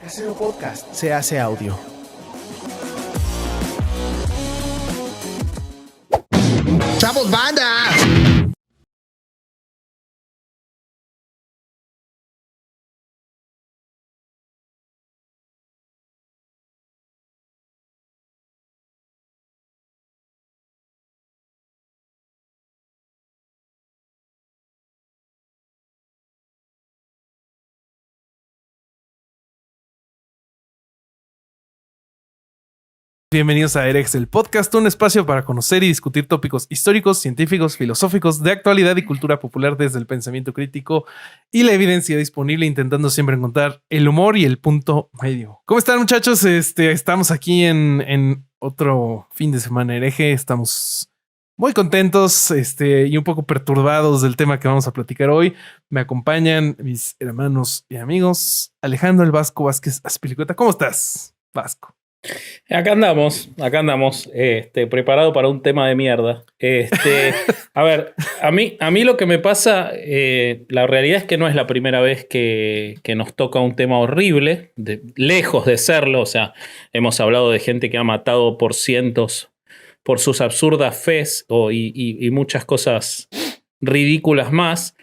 Casero Podcast se hace audio. ¡Chavos, banda! Bienvenidos a Erex, el podcast, un espacio para conocer y discutir tópicos históricos, científicos, filosóficos, de actualidad y cultura popular desde el pensamiento crítico y la evidencia disponible, intentando siempre encontrar el humor y el punto medio. ¿Cómo están, muchachos? Estamos aquí en otro fin de semana hereje. Estamos muy contentos y un poco perturbados del tema que vamos a platicar hoy. Me acompañan mis hermanos y amigos Alejandro el Vasco Vázquez Azpilicueta. ¿Cómo estás, Vasco? Acá andamos, preparado para un tema de mierda. A ver, a mí lo que me pasa, la realidad es que no es la primera vez que nos toca un tema horrible, lejos de serlo. O sea, hemos hablado de gente que ha matado por cientos por sus absurdas fes y muchas cosas ridículas más.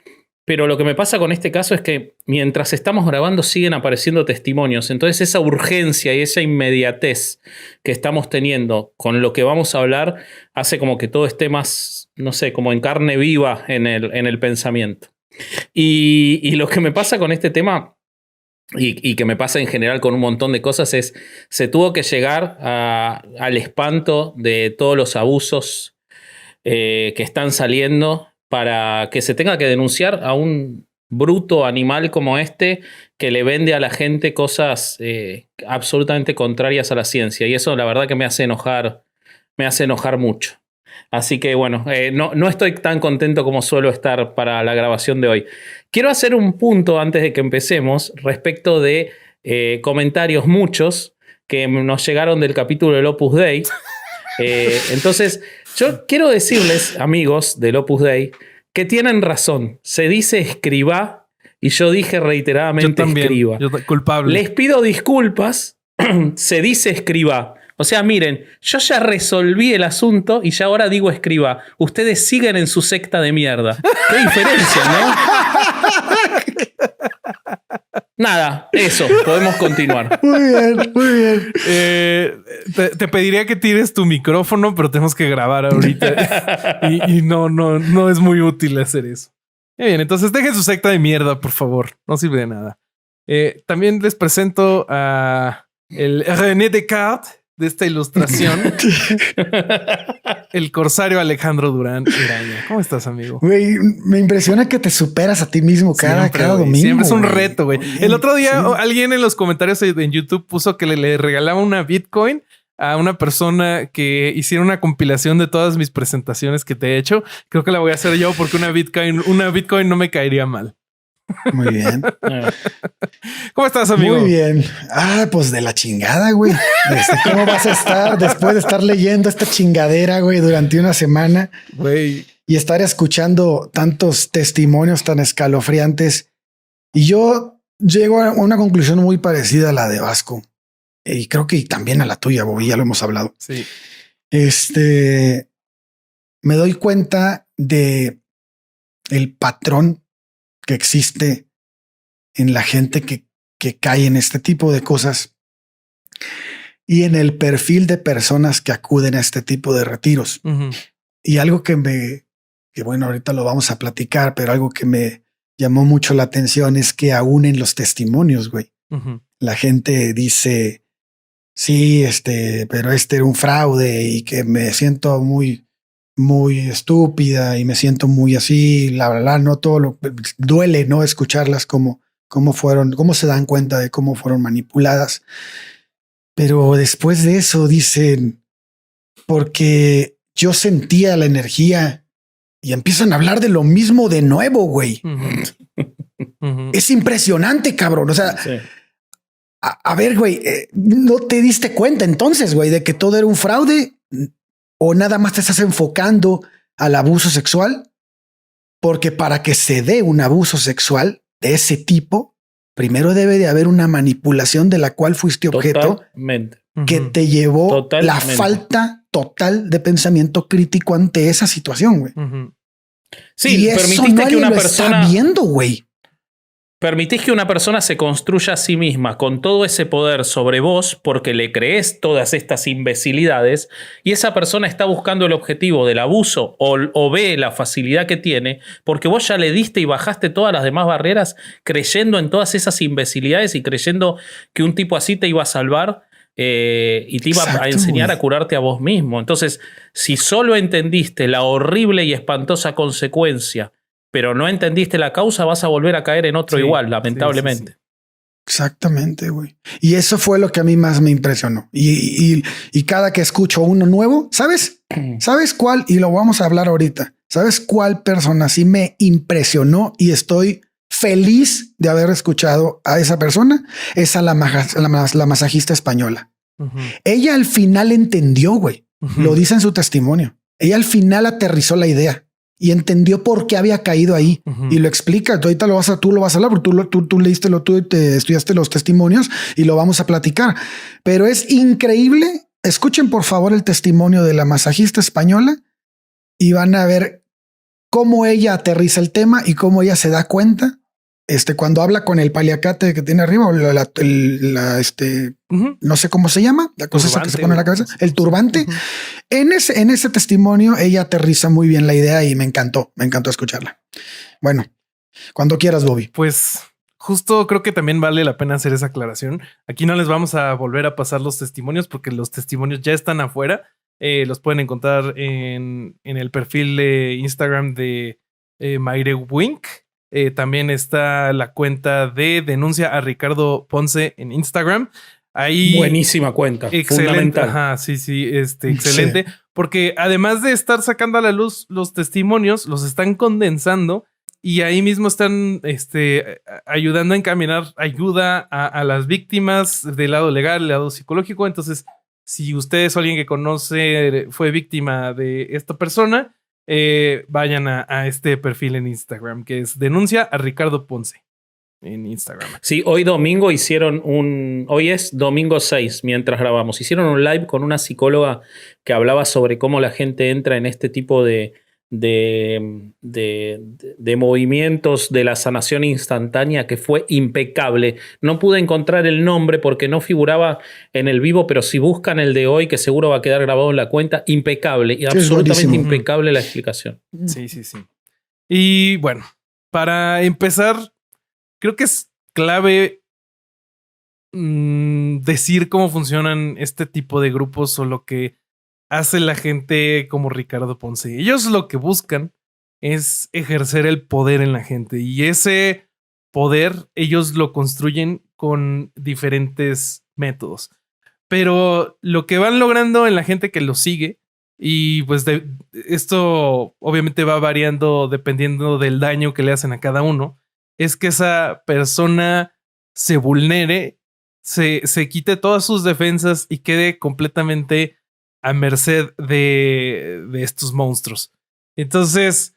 Pero lo que me pasa con este caso es que mientras estamos grabando siguen apareciendo testimonios. Entonces esa urgencia y esa inmediatez que estamos teniendo con lo que vamos a hablar hace como que todo esté más, no sé, como en carne viva en el pensamiento. Y lo que me pasa con este tema y que me pasa en general con un montón de cosas es se tuvo que llegar al espanto de todos los abusos que están saliendo para que se tenga que denunciar a un bruto animal como este que le vende a la gente cosas absolutamente contrarias a la ciencia. Y eso la verdad que me hace enojar mucho. Así que bueno, no estoy tan contento como suelo estar para la grabación de hoy. Quiero hacer un punto antes de que empecemos respecto de comentarios muchos que nos llegaron del capítulo del Opus Dei. Entonces, yo quiero decirles, amigos del Opus Dei, que tienen razón. Se dice escribá y yo dije reiteradamente escriba. Culpable. Les pido disculpas, se dice escribá. O sea, miren, yo ya resolví el asunto y ya ahora digo escriba. Ustedes siguen en su secta de mierda. Qué diferencia, ¿no? Nada, eso, podemos continuar. Muy bien, muy bien. Te pediría que tires tu micrófono, pero tenemos que grabar ahorita. y no es muy útil hacer eso. Bien, entonces dejen su secta de mierda, por favor. No sirve de nada. También les presento a el René Descartes de esta ilustración. El corsario Alejandro Durán Iraña. ¿Cómo estás, amigo? Güey, me impresiona que te superas a ti mismo cada domingo. Siempre es un reto, güey. El otro día alguien en los comentarios en YouTube puso que le regalaba una Bitcoin a una persona que hiciera una compilación de todas mis presentaciones que te he hecho. Creo que la voy a hacer yo porque una Bitcoin no me caería mal. Muy bien. ¿Cómo estás, amigo? Muy bien. Pues de la chingada, güey. ¿Cómo vas a estar después de estar leyendo esta chingadera, güey, durante una semana? Güey. Y estar escuchando tantos testimonios tan escalofriantes. Y yo llego a una conclusión muy parecida a la de Vasco. Y creo que también a la tuya, Bobby, ya lo hemos hablado. Sí. Me doy cuenta de el patrón que existe en la gente que cae en este tipo de cosas y en el perfil de personas que acuden a este tipo de retiros. Uh-huh. Y algo que bueno, ahorita lo vamos a platicar, pero algo que me llamó mucho la atención es que aún en los testimonios, güey, uh-huh, la gente dice, sí, pero era un fraude y que me siento muy estúpida y me siento muy así, no todo duele, ¿no? Escucharlas cómo se dan cuenta de cómo fueron manipuladas. Pero después de eso dicen, porque yo sentía la energía y empiezan a hablar de lo mismo de nuevo, güey. uh-huh, uh-huh. Es impresionante, cabrón. O sea, sí. A ver, güey, ¿no te diste cuenta entonces, güey, de que todo era un fraude? ¿O nada más te estás enfocando al abuso sexual? Porque para que se dé un abuso sexual de ese tipo, primero debe de haber una manipulación de la cual fuiste objeto Totalmente. que te llevó Totalmente. la falta total de pensamiento crítico ante esa situación, güey. Sí, y eso permitiste que nadie una lo persona... está viendo, güey. Permitís que una persona se construya a sí misma con todo ese poder sobre vos porque le crees todas estas imbecilidades y esa persona está buscando el objetivo del abuso o ve la facilidad que tiene porque vos ya le diste y bajaste todas las demás barreras creyendo en todas esas imbecilidades y creyendo que un tipo así te iba a salvar y te iba a enseñar güey. a curarte a vos mismo. Entonces, si solo entendiste la horrible y espantosa consecuencia pero no entendiste la causa, vas a volver a caer en otro igual, lamentablemente. Sí. Exactamente, güey. Y eso fue lo que a mí más me impresionó. Y cada que escucho uno nuevo, ¿sabes? ¿Sabes cuál? Y lo vamos a hablar ahorita. ¿Sabes cuál persona sí me impresionó y estoy feliz de haber escuchado a esa persona? Es a la masajista española. Ella al final entendió, güey. Lo dice en su testimonio. Ella al final aterrizó la idea. Y entendió por qué había caído ahí y lo explica. Tú ahorita tú lo vas a hablar porque tú leíste tú te estudiaste los testimonios y lo vamos a platicar. Pero es increíble. Escuchen por favor el testimonio de la masajista española y van a ver cómo ella aterriza el tema y cómo ella se da cuenta cuando habla con el paliacate que tiene arriba o no sé cómo se llama, la cosa esa que se pone en la cabeza, el turbante. En ese testimonio ella aterriza muy bien la idea y me encantó escucharla. Bueno, cuando quieras, Bobby. Pues justo creo que también vale la pena hacer esa aclaración. Aquí no les vamos a volver a pasar los testimonios porque los testimonios ya están afuera. Los pueden encontrar en el perfil de Instagram de Mayre Wink. También está la cuenta de Denuncia a Ricardo Ponce en Instagram. Ahí, buenísima cuenta, excelente, fundamental. Ajá, sí, excelente. Sí. Porque además de estar sacando a la luz los testimonios, los están condensando y ahí mismo están ayudando a encaminar ayuda a las víctimas del lado legal, del lado psicológico. Entonces, si ustedes o alguien que conoce fue víctima de esta persona, vayan a este perfil en Instagram, que es Denuncia a Ricardo Ponce en Instagram. Sí, hoy domingo hoy es domingo 6, mientras grabamos. Hicieron un live con una psicóloga que hablaba sobre cómo la gente entra en este tipo de movimientos de la sanación instantánea, que fue impecable. No pude encontrar el nombre porque no figuraba en el vivo, pero si buscan el de hoy, que seguro va a quedar grabado en la cuenta, impecable y absolutamente impecable la explicación. Sí. Y bueno, para empezar, creo que es clave decir cómo funcionan este tipo de grupos o lo que hace la gente como Ricardo Ponce. Ellos lo que buscan es ejercer el poder en la gente y ese poder ellos lo construyen con diferentes métodos. Pero lo que van logrando en la gente que lo sigue, y pues esto obviamente va variando dependiendo del daño que le hacen a cada uno, es que esa persona se vulnere, se quite todas sus defensas y quede completamente a merced de estos monstruos. Entonces,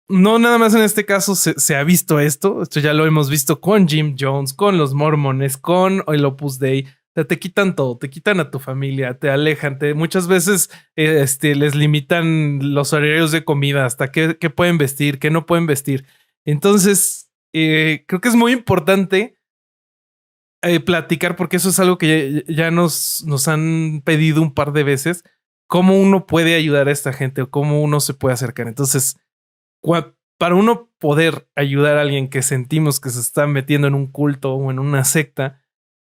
no nada más en este caso se ha visto esto ya lo hemos visto con Jim Jones, con los mormones, con el Opus Dei. O sea, te quitan todo, te quitan a tu familia, te alejan, muchas veces les limitan los horarios de comida, hasta qué pueden vestir, qué no pueden vestir. Entonces, creo que es muy importante platicar, porque eso es algo que ya nos han pedido un par de veces, cómo uno puede ayudar a esta gente o cómo uno se puede acercar. Entonces, para uno poder ayudar a alguien que sentimos que se está metiendo en un culto o en una secta,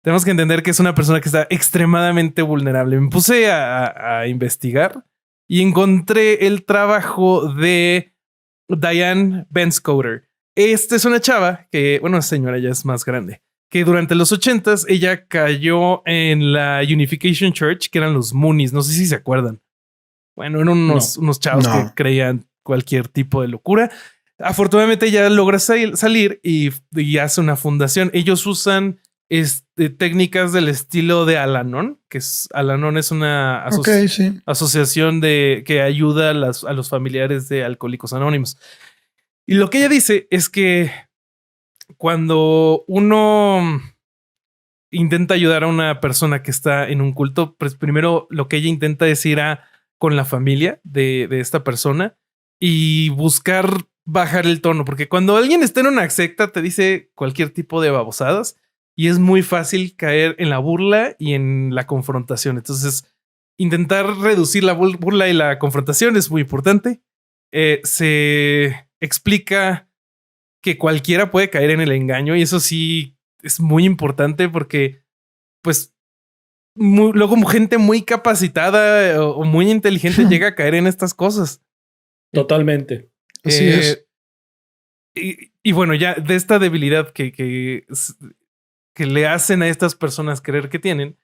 tenemos que entender que es una persona que está extremadamente vulnerable. Me puse a investigar y encontré el trabajo de Diane Benscoter. Esta es una chava que, bueno, señora ya es más grande, que durante los 80s ella cayó en la Unification Church, que eran los Moonies. No sé si se acuerdan. Bueno, eran unos chavos que creían cualquier tipo de locura. Afortunadamente ella logra salir y hace una fundación. Ellos usan técnicas del estilo de Al-Anon, que es Al-Anon es una asociación que ayuda a los familiares de alcohólicos anónimos. Y lo que ella dice es que cuando uno intenta ayudar a una persona que está en un culto, pues primero lo que ella intenta es ir con la familia de esta persona y buscar bajar el tono, porque cuando alguien está en una secta te dice cualquier tipo de babosadas y es muy fácil caer en la burla y en la confrontación. Entonces, intentar reducir la burla y la confrontación es muy importante. Se explica que cualquiera puede caer en el engaño y eso sí es muy importante porque, pues, luego gente muy capacitada o muy inteligente llega a caer en estas cosas. Totalmente. Así es. Y bueno, ya de esta debilidad que le hacen a estas personas creer que tienen,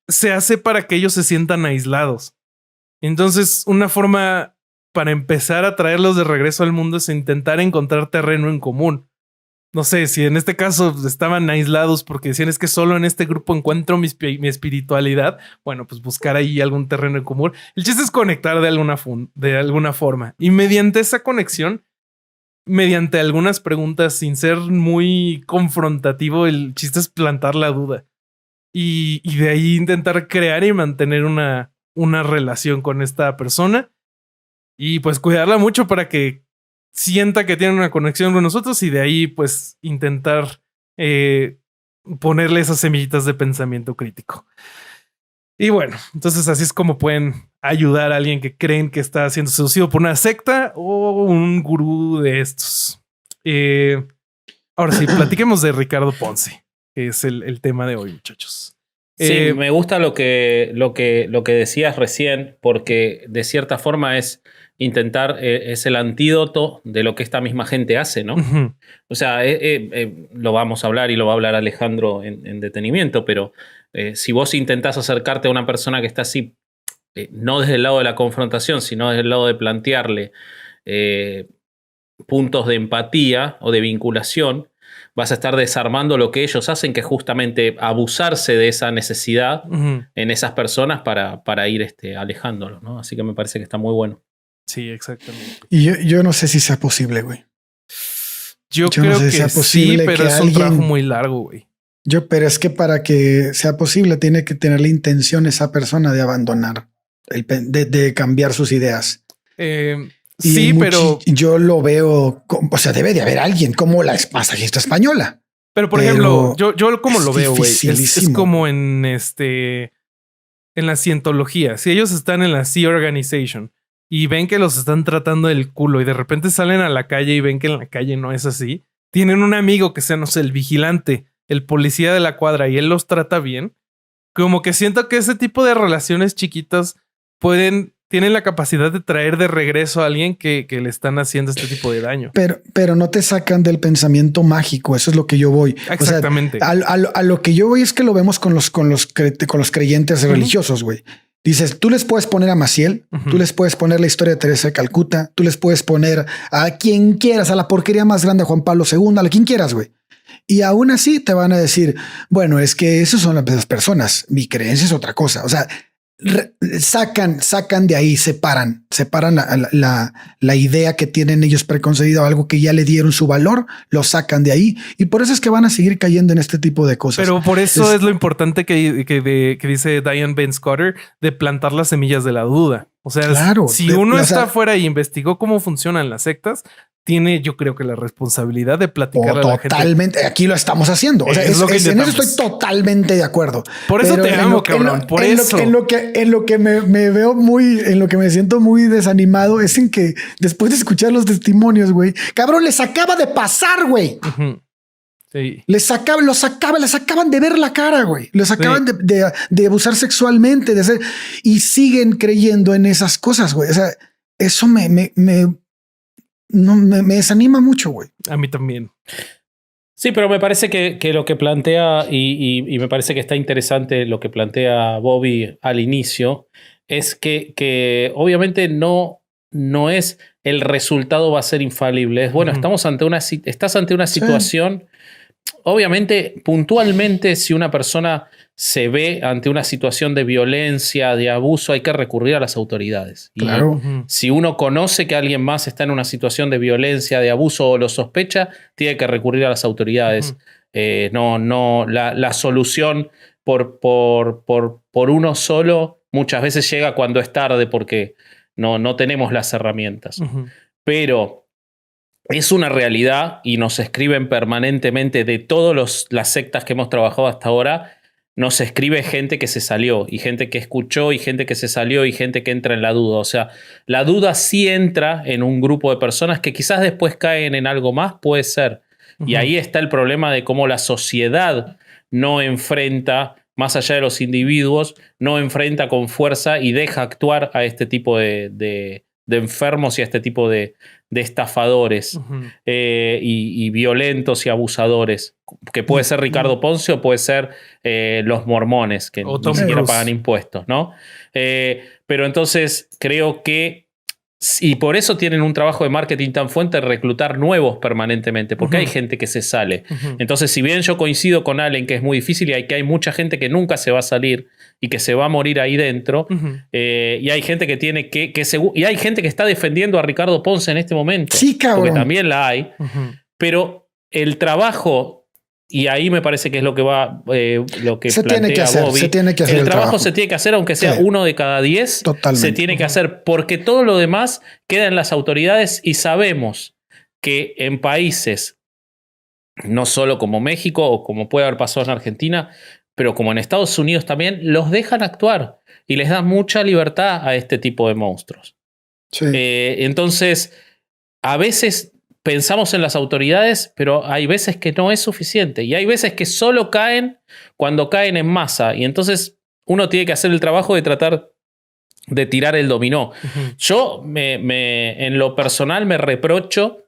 se hace para que ellos se sientan aislados. Entonces, una forma para empezar a traerlos de regreso al mundo es intentar encontrar terreno en común. No sé, si en este caso estaban aislados porque decían es que solo en este grupo encuentro mi espiritualidad, bueno, pues buscar ahí algún terreno en común. El chiste es conectar de alguna forma. Y mediante esa conexión, mediante algunas preguntas, sin ser muy confrontativo, el chiste es plantar la duda. Y de ahí intentar crear y mantener una relación con esta persona. Y pues cuidarla mucho para que sienta que tiene una conexión con nosotros y de ahí pues intentar ponerle esas semillitas de pensamiento crítico. Y bueno, entonces así es como pueden ayudar a alguien que creen que está siendo seducido por una secta o un gurú de estos. Ahora sí, platiquemos de Ricardo Ponce, que es el tema de hoy, muchachos. Sí, me gusta lo que decías recién, porque de cierta forma es intentar, es el antídoto de lo que esta misma gente hace, ¿no? Uh-huh. O sea, lo vamos a hablar y lo va a hablar Alejandro en detenimiento, pero si vos intentás acercarte a una persona que está así, no desde el lado de la confrontación, sino desde el lado de plantearle puntos de empatía o de vinculación, vas a estar desarmando lo que ellos hacen, que es justamente abusarse de esa necesidad Uh-huh. en esas personas para ir alejándolos, ¿no? Así que me parece que está muy bueno. Sí, exactamente. Y yo no sé si sea posible, güey. Yo creo no sé que si sea posible, sí, pero que es un trabajo muy largo, güey. Pero es que para que sea posible tiene que tener la intención esa persona de abandonar, de cambiar sus ideas. Sí, pero yo lo veo, o sea, debe de haber alguien como la masajista española. Pero por ejemplo, yo como lo veo, güey, es como en la cientología. Si ellos están en la Sea Organization y ven que los están tratando del culo y de repente salen a la calle y ven que en la calle no es así, tienen un amigo que sea, no sé, el vigilante, el policía de la cuadra y él los trata bien, como que siento que ese tipo de relaciones chiquitas tienen la capacidad de traer de regreso a alguien que le están haciendo este tipo de daño. Pero no te sacan del pensamiento mágico. Eso es lo que yo voy. Exactamente. O sea, a lo que yo voy es que lo vemos con los creyentes religiosos, güey. Dices, tú les puedes poner a Maciel, tú les puedes poner la historia de Teresa de Calcuta, tú les puedes poner a quien quieras, a la porquería más grande, a Juan Pablo II, a quien quieras, güey. Y aún así te van a decir, bueno, es que esas son las personas. Mi creencia es otra cosa. O sea, sacan de ahí, separan la idea que tienen ellos preconcebida o algo que ya le dieron su valor, lo sacan de ahí y por eso es que van a seguir cayendo en este tipo de cosas. Pero por eso es lo importante que dice Diane Benscoter de plantar las semillas de la duda. O sea, claro, si uno está afuera y investigó cómo funcionan las sectas, tiene, yo creo que la responsabilidad de platicar a la gente. Totalmente. Aquí lo estamos haciendo. O sea, en eso estoy totalmente de acuerdo. Por eso te amo, cabrón. Por eso. En lo que me veo en lo que me siento muy desanimado es en que después de escuchar los testimonios, güey, cabrón, les acaba de pasar, güey. Uh-huh. Sí. Les acaban de ver la cara, güey. Les acaban de abusar sexualmente, de hacer y siguen creyendo en esas cosas, güey. O sea, eso me desanima mucho, güey. A mí también. Sí, pero me parece que lo que plantea y me parece que está interesante lo que plantea Bobby al inicio es que obviamente no es el resultado va a ser infalible. Es bueno, estás ante una situación obviamente, puntualmente, si una persona se ve ante una situación de violencia, de abuso, hay que recurrir a las autoridades. Y Claro. si uno conoce que alguien más está en una situación de violencia, de abuso o lo sospecha, tiene que recurrir a las autoridades. La solución por uno solo muchas veces llega cuando es tarde porque no tenemos las herramientas. Pero es una realidad y nos escriben permanentemente de todas las sectas que hemos trabajado hasta ahora. Nos escribe gente que se salió y gente que escuchó y gente que se salió y gente que entra en la duda. O sea, la duda sí entra en un grupo de personas que quizás después caen en algo más, puede ser. Y ahí está el problema de cómo la sociedad no enfrenta, más allá de los individuos, no enfrenta con fuerza y deja actuar a este tipo de enfermos y a este tipo de estafadores y violentos y abusadores, que puede ser Ricardo Ponce o puede ser los mormones, que ni siquiera pagan impuestos, ¿no? Pero entonces creo que, y por eso tienen un trabajo de marketing tan fuerte de reclutar nuevos permanentemente, porque hay gente que se sale. Entonces, si bien yo coincido con Allen que es muy difícil y que hay mucha gente que nunca se va a salir y que se va a morir ahí dentro, y hay gente que tiene y hay gente que está defendiendo a Ricardo Ponce en este momento. Sí, cabrón. Porque también la hay. Pero el trabajo, y ahí me parece que es lo que va, lo que se tiene que hacer, Bobby. se tiene que hacer el trabajo se tiene que hacer, aunque sea 1 de cada 10. Totalmente. Se tiene que hacer, porque todo lo demás queda en las autoridades y sabemos que en países, no solo como México o como puede haber pasado en Argentina, pero como en Estados Unidos también, los dejan actuar y les dan mucha libertad a este tipo de monstruos. Sí. Entonces, a veces pensamos en las autoridades, pero hay veces que no es suficiente. Y hay veces que solo caen cuando caen en masa. Y entonces uno tiene que hacer el trabajo de tratar de tirar el dominó. Yo, en lo personal, me reprocho,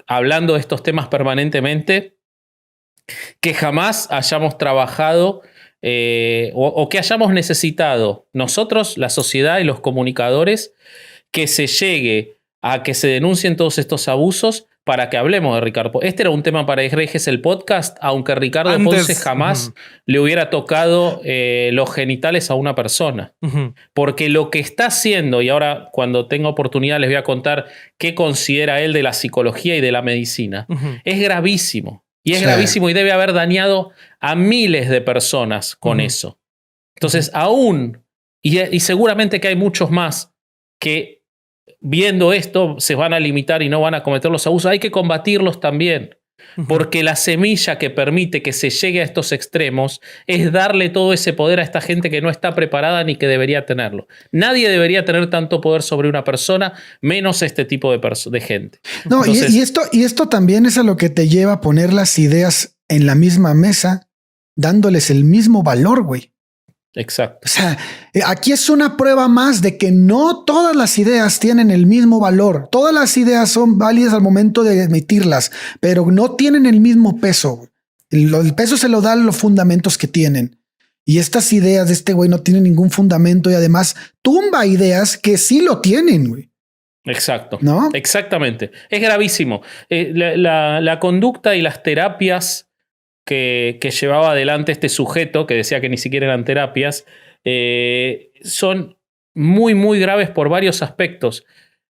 hablando de estos temas permanentemente, que jamás hayamos trabajado o que hayamos necesitado nosotros, la sociedad y los comunicadores, que se llegue a que se denuncien todos estos abusos para que hablemos de Ricardo Ponce. Este era un tema para Herejes el podcast, aunque Ricardo Ponce jamás le hubiera tocado los genitales a una persona. Porque lo que está haciendo, y ahora cuando tenga oportunidad les voy a contar qué considera él de la psicología y de la medicina, es gravísimo. Y es gravísimo y debe haber dañado a miles de personas con eso. Entonces, aún, y seguramente que hay muchos más que viendo esto se van a limitar y no van a cometer los abusos, hay que combatirlos también. Porque la semilla que permite que se llegue a estos extremos es darle todo ese poder a esta gente que no está preparada ni que debería tenerlo. Nadie debería tener tanto poder sobre una persona, menos este tipo de gente. No, entonces, y esto también es a lo que te lleva a poner las ideas en la misma mesa, dándoles el mismo valor, güey. Exacto. O sea, aquí es una prueba más de que no todas las ideas tienen el mismo valor. Todas las ideas son válidas al momento de emitirlas, pero no tienen el mismo peso. El peso se lo dan los fundamentos que tienen. Y estas ideas de este güey no tienen ningún fundamento y además tumba ideas que sí lo tienen, güey. Exacto. ¿No? Exactamente. Es gravísimo. La conducta y las terapias que llevaba adelante este sujeto, que decía que ni siquiera eran terapias, son muy, muy graves por varios aspectos.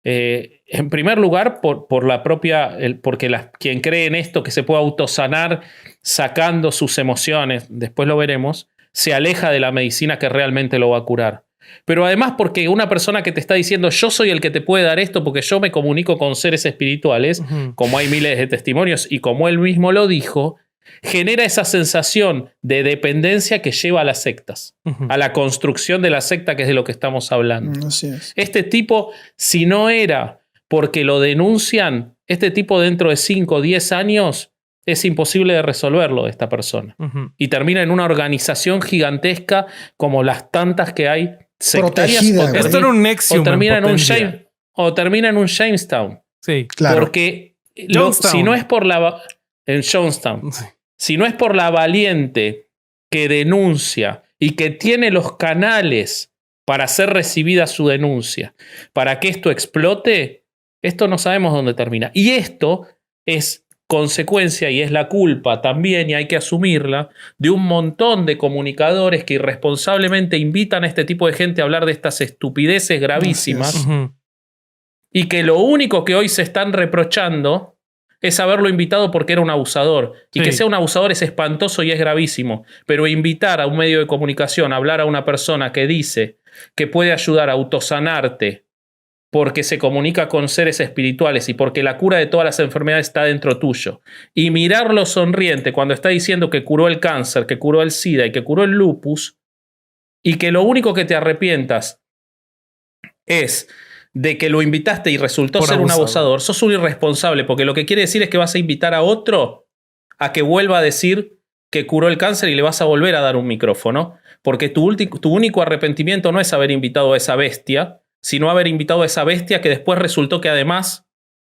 En primer lugar, por la propia, porque quien cree en esto, que se puede autosanar sacando sus emociones, después lo veremos, se aleja de la medicina que realmente lo va a curar. Pero además porque una persona que te está diciendo yo soy el que te puede dar esto porque yo me comunico con seres espirituales, como hay miles de testimonios y como él mismo lo dijo, genera esa sensación de dependencia que lleva a las sectas, a la construcción de la secta, que es de lo que estamos hablando. Así es. Este tipo, si no era porque lo denuncian, este tipo dentro de 5 o 10 años es imposible de resolverlo, de esta persona. Y termina en una organización gigantesca como las tantas que hay sectarias. Esto era un Nexium. O termina en un Jamestown. Sí, claro. Porque si no es por en Jonestown. Sí. Si no es por la valiente que denuncia y que tiene los canales para hacer recibida su denuncia, para que esto explote, esto no sabemos dónde termina. Y esto es consecuencia, y es la culpa también, y hay que asumirla, de un montón de comunicadores que irresponsablemente invitan a este tipo de gente a hablar de estas estupideces gravísimas, y que lo único que hoy se están reprochando es haberlo invitado porque era un abusador. Y que sea un abusador es espantoso y es gravísimo. Pero invitar a un medio de comunicación a hablar a una persona que dice que puede ayudar a autosanarte porque se comunica con seres espirituales y porque la cura de todas las enfermedades está dentro tuyo, y mirarlo sonriente cuando está diciendo que curó el cáncer, que curó el SIDA y que curó el lupus, y que lo único que te arrepientas es de que lo invitaste y resultó Por ser un abusador. abusador, sos un irresponsable, porque lo que quiere decir es que vas a invitar a otro a que vuelva a decir que curó el cáncer y le vas a volver a dar un micrófono, porque tu único arrepentimiento no es haber invitado a esa bestia, sino haber invitado a esa bestia que después resultó que además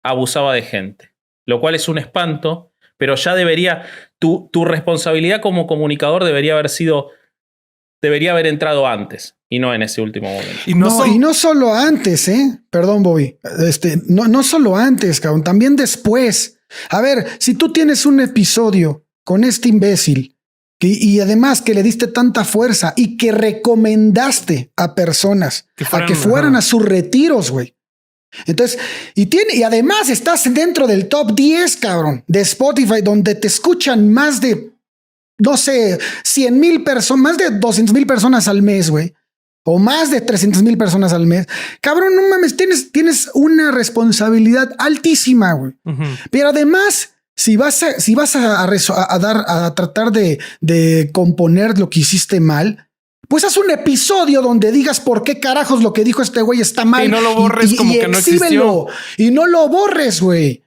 abusaba de gente, lo cual es un espanto, pero ya debería, tu responsabilidad como comunicador debería haber entrado antes y no en ese último momento. Y no solo antes, perdón, Bobby, no solo antes, cabrón, también después. A ver, si tú tienes un episodio con este imbécil y además que le diste tanta fuerza y que recomendaste a personas a que fueran a sus retiros, güey. Entonces, y además estás dentro del top 10, cabrón, de Spotify, donde te escuchan más de, no sé, 100,000 personas, más de 200,000 personas al mes, güey. O más de 300,000 personas al mes. Cabrón, no mames, tienes una responsabilidad altísima, güey. Pero además, si vas a tratar de componer lo que hiciste mal, pues haz un episodio donde digas por qué carajos lo que dijo este güey está mal. Y no lo borres como que no existió. Y no lo borres, güey.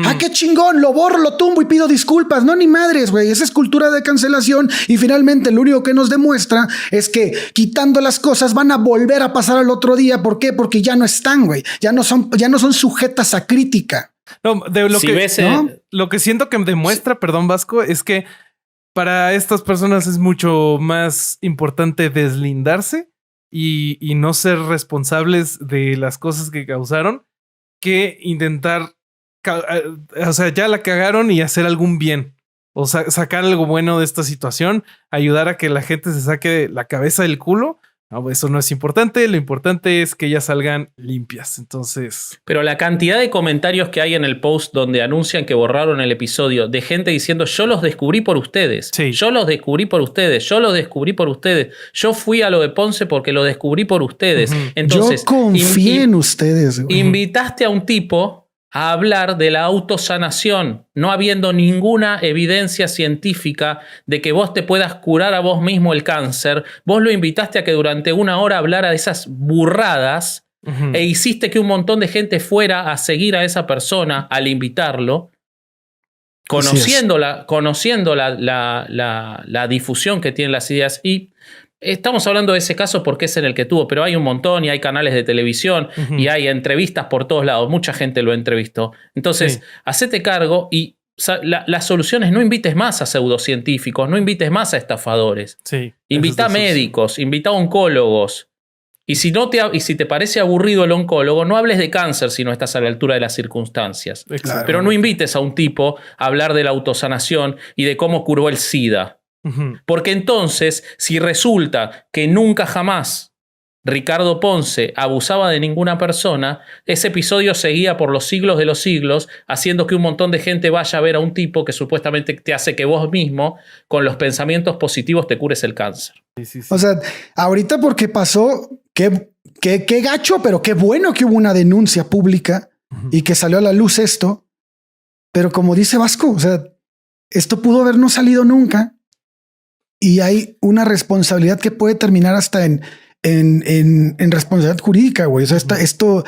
Ah, qué chingón, lo borro, lo tumbo y pido disculpas. No, ni madres, güey. Esa es cultura de cancelación y finalmente lo único que nos demuestra es que quitando las cosas van a volver a pasar al otro día. ¿Por qué? Porque ya no están, güey. Ya no son sujetas a crítica. No, de lo Si que ves, ¿no? Lo que siento que demuestra, perdón, Vasco, es que para estas personas es mucho más importante deslindarse y no ser responsables de las cosas que causaron que intentar, o sea, ya la cagaron y hacer algún bien. O sea, sacar algo bueno de esta situación, ayudar a que la gente se saque la cabeza del culo. No, eso no es importante. Lo importante es que ellas salgan limpias. Entonces, pero la cantidad de comentarios que hay en el post donde anuncian que borraron el episodio, de gente diciendo yo los descubrí por ustedes, yo los descubrí por ustedes, yo los descubrí por ustedes, yo fui a lo de Ponce porque lo descubrí por ustedes. Entonces, yo confié en ustedes. Invitaste a un tipo a hablar de la autosanación, no habiendo ninguna evidencia científica de que vos te puedas curar a vos mismo el cáncer. Vos lo invitaste a que durante 1 hora hablara de esas burradas e hiciste que un montón de gente fuera a seguir a esa persona al invitarlo, conociendo la difusión que tienen las ideas. Y estamos hablando de ese caso porque es en el que tuvo, pero hay un montón y hay canales de televisión y hay entrevistas por todos lados. Mucha gente lo entrevistó. Entonces, hacete cargo y la solución es no invites más a pseudocientíficos, no invites más a estafadores. Invita a médicos, invita a oncólogos. Y si te parece aburrido el oncólogo, no hables de cáncer si no estás a la altura de las circunstancias. Pero no invites a un tipo a hablar de la autosanación y de cómo curó el SIDA. Porque entonces, si resulta que nunca jamás Ricardo Ponce abusaba de ninguna persona, ese episodio seguía por los siglos de los siglos, haciendo que un montón de gente vaya a ver a un tipo que supuestamente te hace que vos mismo, con los pensamientos positivos, te cures el cáncer. O sea, ahorita porque pasó, qué gacho, pero qué bueno que hubo una denuncia pública y que salió a la luz esto. Pero como dice Vasco, o sea, esto pudo haber no salido nunca. Y hay una responsabilidad que puede terminar hasta en responsabilidad jurídica, güey. O sea, esto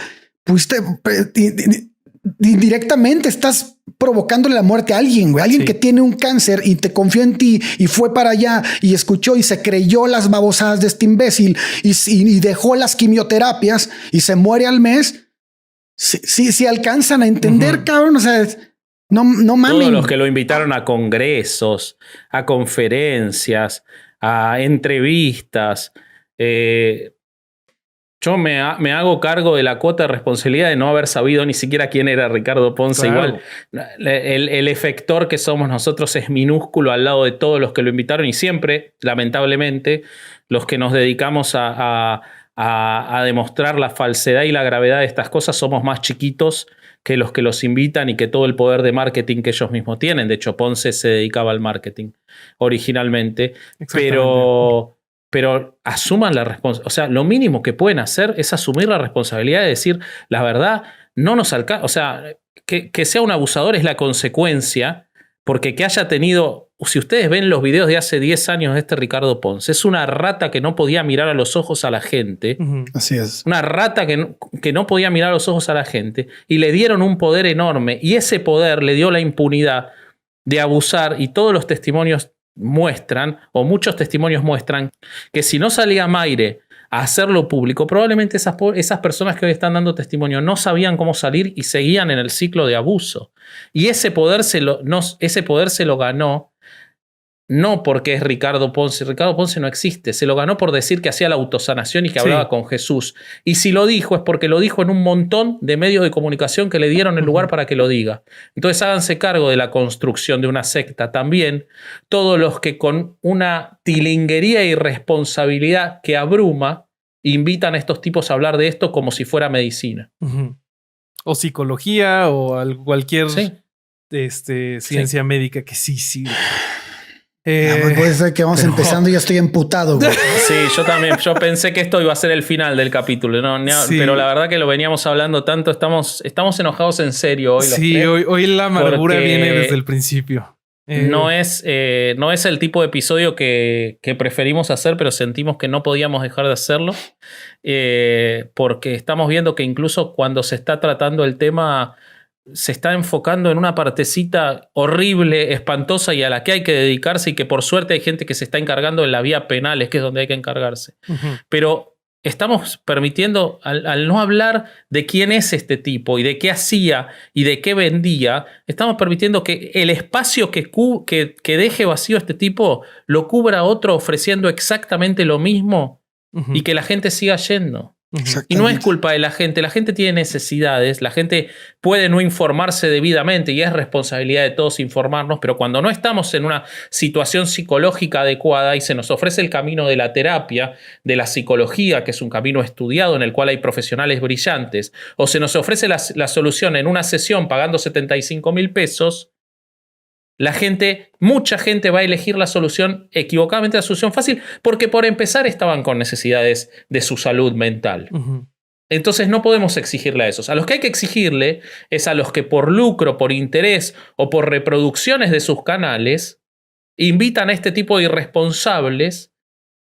indirectamente estás provocándole la muerte a alguien, güey. Alguien que tiene un cáncer y te confió en ti y fue para allá y escuchó y se creyó las babosadas de este imbécil y dejó las quimioterapias y se muere al mes. Si alcanzan a entender, cabrón, o sea... No mames. Todos los que lo invitaron a congresos, a conferencias, a entrevistas, Yo me hago cargo de la cuota de responsabilidad de no haber sabido ni siquiera quién era Ricardo Ponce. Claro. Igual, el efector que somos nosotros es minúsculo al lado de todos los que lo invitaron y siempre, lamentablemente, los que nos dedicamos a demostrar la falsedad y la gravedad de estas cosas somos más chiquitos que los que los invitan y que todo el poder de marketing que ellos mismos tienen. De hecho, Ponce se dedicaba al marketing originalmente, pero asuman la responsabilidad. O sea, lo mínimo que pueden hacer es asumir la responsabilidad de decir, la verdad, no nos alcanza. O sea, que sea un abusador es la consecuencia, porque que haya tenido... Si ustedes ven los videos de hace 10 años de este Ricardo Ponce, es una rata que no podía mirar a los ojos a la gente. Así es. Una rata que no podía mirar a los ojos a la gente y le dieron un poder enorme y ese poder le dio la impunidad de abusar y todos los testimonios muestran, o muchos testimonios muestran, que si no salía Mayre a hacerlo público, probablemente esas personas que hoy están dando testimonio no sabían cómo salir y seguían en el ciclo de abuso. Y ese poder se lo ganó no porque es Ricardo Ponce. Ricardo Ponce no existe. Se lo ganó por decir que hacía la autosanación y que hablaba con Jesús. Y si lo dijo es porque lo dijo en un montón de medios de comunicación que le dieron el lugar para que lo diga. Entonces háganse cargo de la construcción de una secta también. Todos los que con una tilinguería e irresponsabilidad que abruma invitan a estos tipos a hablar de esto como si fuera medicina. O psicología o cualquier ciencia médica que sí. Puede ser que vamos empezando y ya estoy emputado, güey. Sí, yo también. Yo pensé que esto iba a ser el final del capítulo, pero la verdad que lo veníamos hablando tanto. Estamos enojados en serio hoy. Sí, hoy la amargura viene desde el principio. No es el tipo de episodio que preferimos hacer, pero sentimos que no podíamos dejar de hacerlo. Porque estamos viendo que incluso cuando se está tratando el tema... se está enfocando en una partecita horrible, espantosa y a la que hay que dedicarse y que por suerte hay gente que se está encargando en la vía penal, que es donde hay que encargarse. Pero estamos permitiendo, al no hablar de quién es este tipo y de qué hacía y de qué vendía, estamos permitiendo que el espacio que deje vacío este tipo lo cubra otro ofreciendo exactamente lo mismo y que la gente siga yendo. Y no es culpa de la gente tiene necesidades, la gente puede no informarse debidamente y es responsabilidad de todos informarnos, pero cuando no estamos en una situación psicológica adecuada y se nos ofrece el camino de la terapia, de la psicología, que es un camino estudiado en el cual hay profesionales brillantes, o se nos ofrece la solución en una sesión pagando 75,000 pesos, mucha gente va a elegir la solución equivocadamente, la solución fácil, porque por empezar estaban con necesidades de su salud mental. Entonces no podemos exigirle a esos. A los que hay que exigirle es a los que por lucro, por interés o por reproducciones de sus canales invitan a este tipo de irresponsables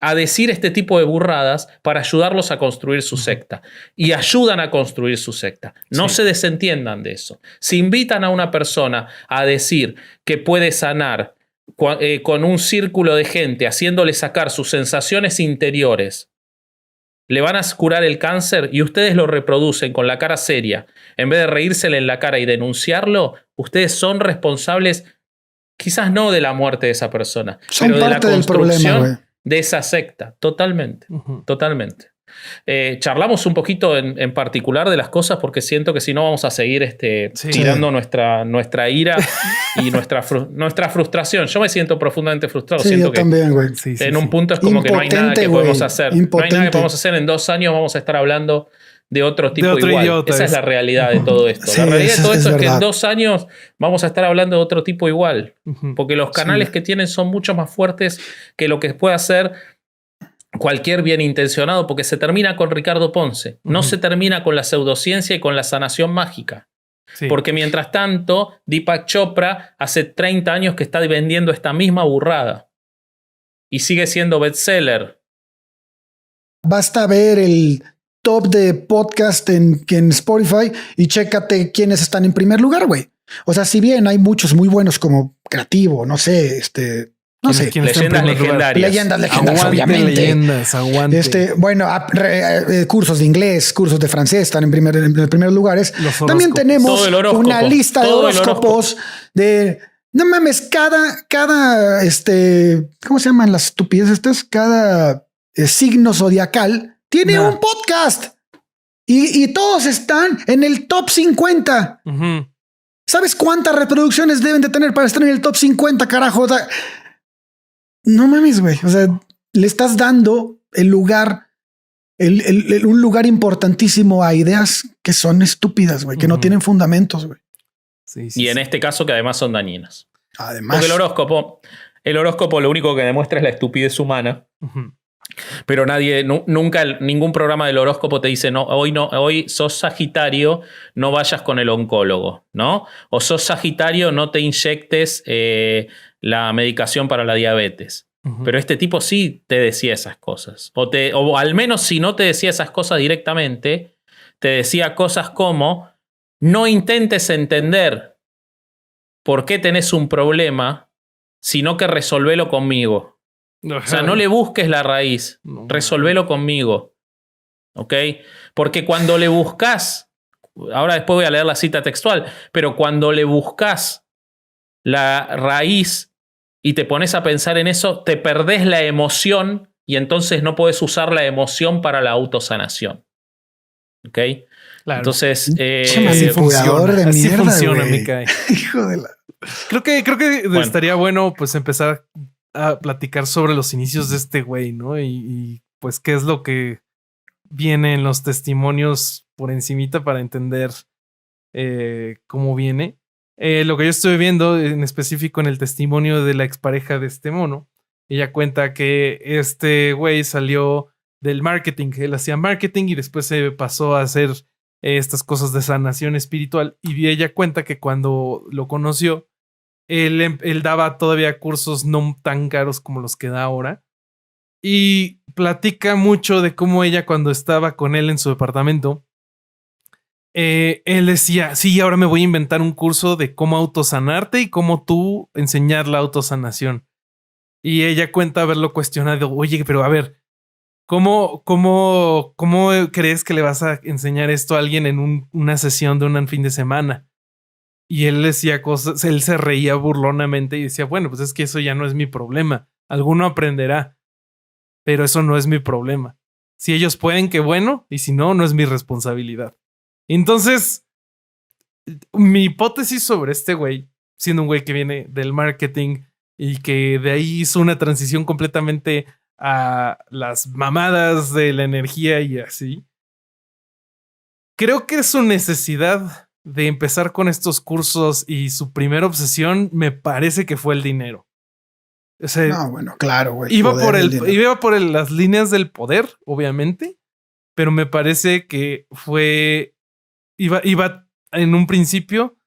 a decir este tipo de burradas para ayudarlos a construir su secta. Y ayudan a construir su secta. No se desentiendan de eso. Si invitan a una persona a decir que puede sanar con un círculo de gente, haciéndole sacar sus sensaciones interiores, le van a curar el cáncer y ustedes lo reproducen con la cara seria, en vez de reírsele en la cara y denunciarlo, ustedes son responsables, quizás no de la muerte de esa persona, son pero de la construcción de esa secta, totalmente. Charlamos un poquito en particular de las cosas porque siento que si no vamos a seguir tirando nuestra ira y nuestra frustración. Yo me siento profundamente frustrado. Sí, siento yo que también, güey. En un punto es como que no hay nada que podemos hacer. No hay nada que podemos hacer. En 2 años vamos a estar hablando de otro tipo igual. Idiota, esa es la realidad de todo esto. La realidad de todo esto es que en 2 años vamos a estar hablando de otro tipo igual. Porque los canales que tienen son mucho más fuertes que lo que puede hacer cualquier bien intencionado, porque se termina con Ricardo Ponce. No se termina con la pseudociencia y con la sanación mágica. Porque mientras tanto, Deepak Chopra hace 30 años que está vendiendo esta misma burrada. Y sigue siendo bestseller. Basta ver el top de podcast en Spotify y chécate quiénes están en primer lugar, güey. O sea, si bien hay muchos muy buenos como Creativo, no sé, no sé. Leyendas legendarias. Leyendas legendarias, obviamente. Leyendas, aguante. Bueno, cursos de inglés, cursos de francés están en primeros lugares. También tenemos una lista de horóscopos de... No mames, cada ¿cómo se llaman las estupideces estas? Cada signo zodiacal tiene No. un podcast y todos están en el top 50. Ujú. ¿Sabes cuántas reproducciones deben de tener para estar en el top 50, carajo? No mames, güey. O sea, le estás dando el lugar, un lugar importantísimo a ideas que son estúpidas, güey, que no tienen fundamentos, güey. Sí, sí, Y en sí. este caso que además son dañinas. Además, Porque el horóscopo lo único que demuestra es la estupidez humana. Ujú. Pero nunca, ningún programa del horóscopo te dice, no, hoy sos Sagitario, no vayas con el oncólogo, ¿no? O sos Sagitario, no te inyectes la medicación para la diabetes. Ujú. Pero este tipo sí te decía esas cosas. O al menos si no te decía esas cosas directamente, te decía cosas como, no intentes entender por qué tenés un problema, sino que resolvelo conmigo. O sea, no le busques la raíz, No, resolvelo conmigo. ¿Ok? Porque cuando le buscas, ahora después voy a leer la cita textual, pero cuando le buscas la raíz y te pones a pensar en eso, te perdés la emoción y entonces no puedes usar la emoción para la autosanación. ¿Ok? Claro. Entonces, Che, Así manipulador funciona, de así mierda, funciona, güey. me cae. Hijo de la... Creo que Bueno. estaría bueno pues empezar a platicar sobre los inicios de este güey, ¿no? Y pues qué es lo que viene en los testimonios por encimita para entender cómo viene. Lo que yo estoy viendo en específico en el testimonio de la expareja de este mono, ella cuenta que este güey salió del marketing, él hacía marketing y después se pasó a hacer estas cosas de sanación espiritual y ella cuenta que cuando lo conoció, él daba todavía cursos no tan caros como los que da ahora y platica mucho de cómo ella cuando estaba con él en su departamento, él decía, sí, ahora me voy a inventar un curso de cómo autosanarte y cómo tú enseñar la autosanación. Y ella cuenta haberlo cuestionado, oye, pero a ver, ¿cómo crees que le vas a enseñar esto a alguien en una sesión de un fin de semana? Y él decía cosas, él se reía burlonamente y decía, bueno, pues es que eso ya no es mi problema. Alguno aprenderá, pero eso no es mi problema. Si ellos pueden, qué bueno, y si no, no es mi responsabilidad. Entonces, mi hipótesis sobre este güey, siendo un güey que viene del marketing y que de ahí hizo una transición completamente a las mamadas de la energía y así, creo que su necesidad de empezar con estos cursos y su primera obsesión me parece que fue el dinero. O sea, No, bueno, claro, güey. iba Poder del dinero. por las líneas del poder, obviamente, pero me parece que iba en un principio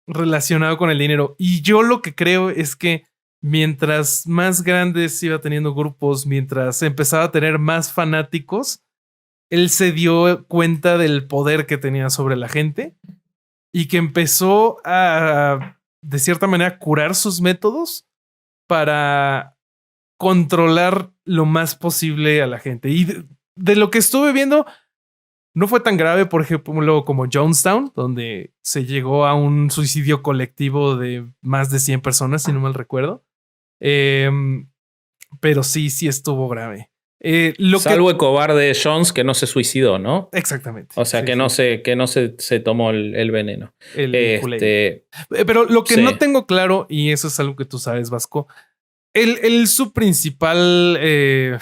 relacionado con el dinero. Y yo lo que creo es que mientras más grandes iba teniendo grupos, mientras empezaba a tener más fanáticos, él se dio cuenta del poder que tenía sobre la gente y que empezó a, de cierta manera, curar sus métodos para controlar lo más posible a la gente. Y de lo que estuve viendo, no fue tan grave, por ejemplo, como Jonestown, donde se llegó a un suicidio colectivo de más de 100 personas, si no mal recuerdo. Pero sí estuvo grave. Salvo el cobarde Jones que no se suicidó, ¿no? Exactamente. O sea, sí, que no se tomó el veneno. Pero lo que no tengo claro, y eso es algo que tú sabes, Vasco, su principal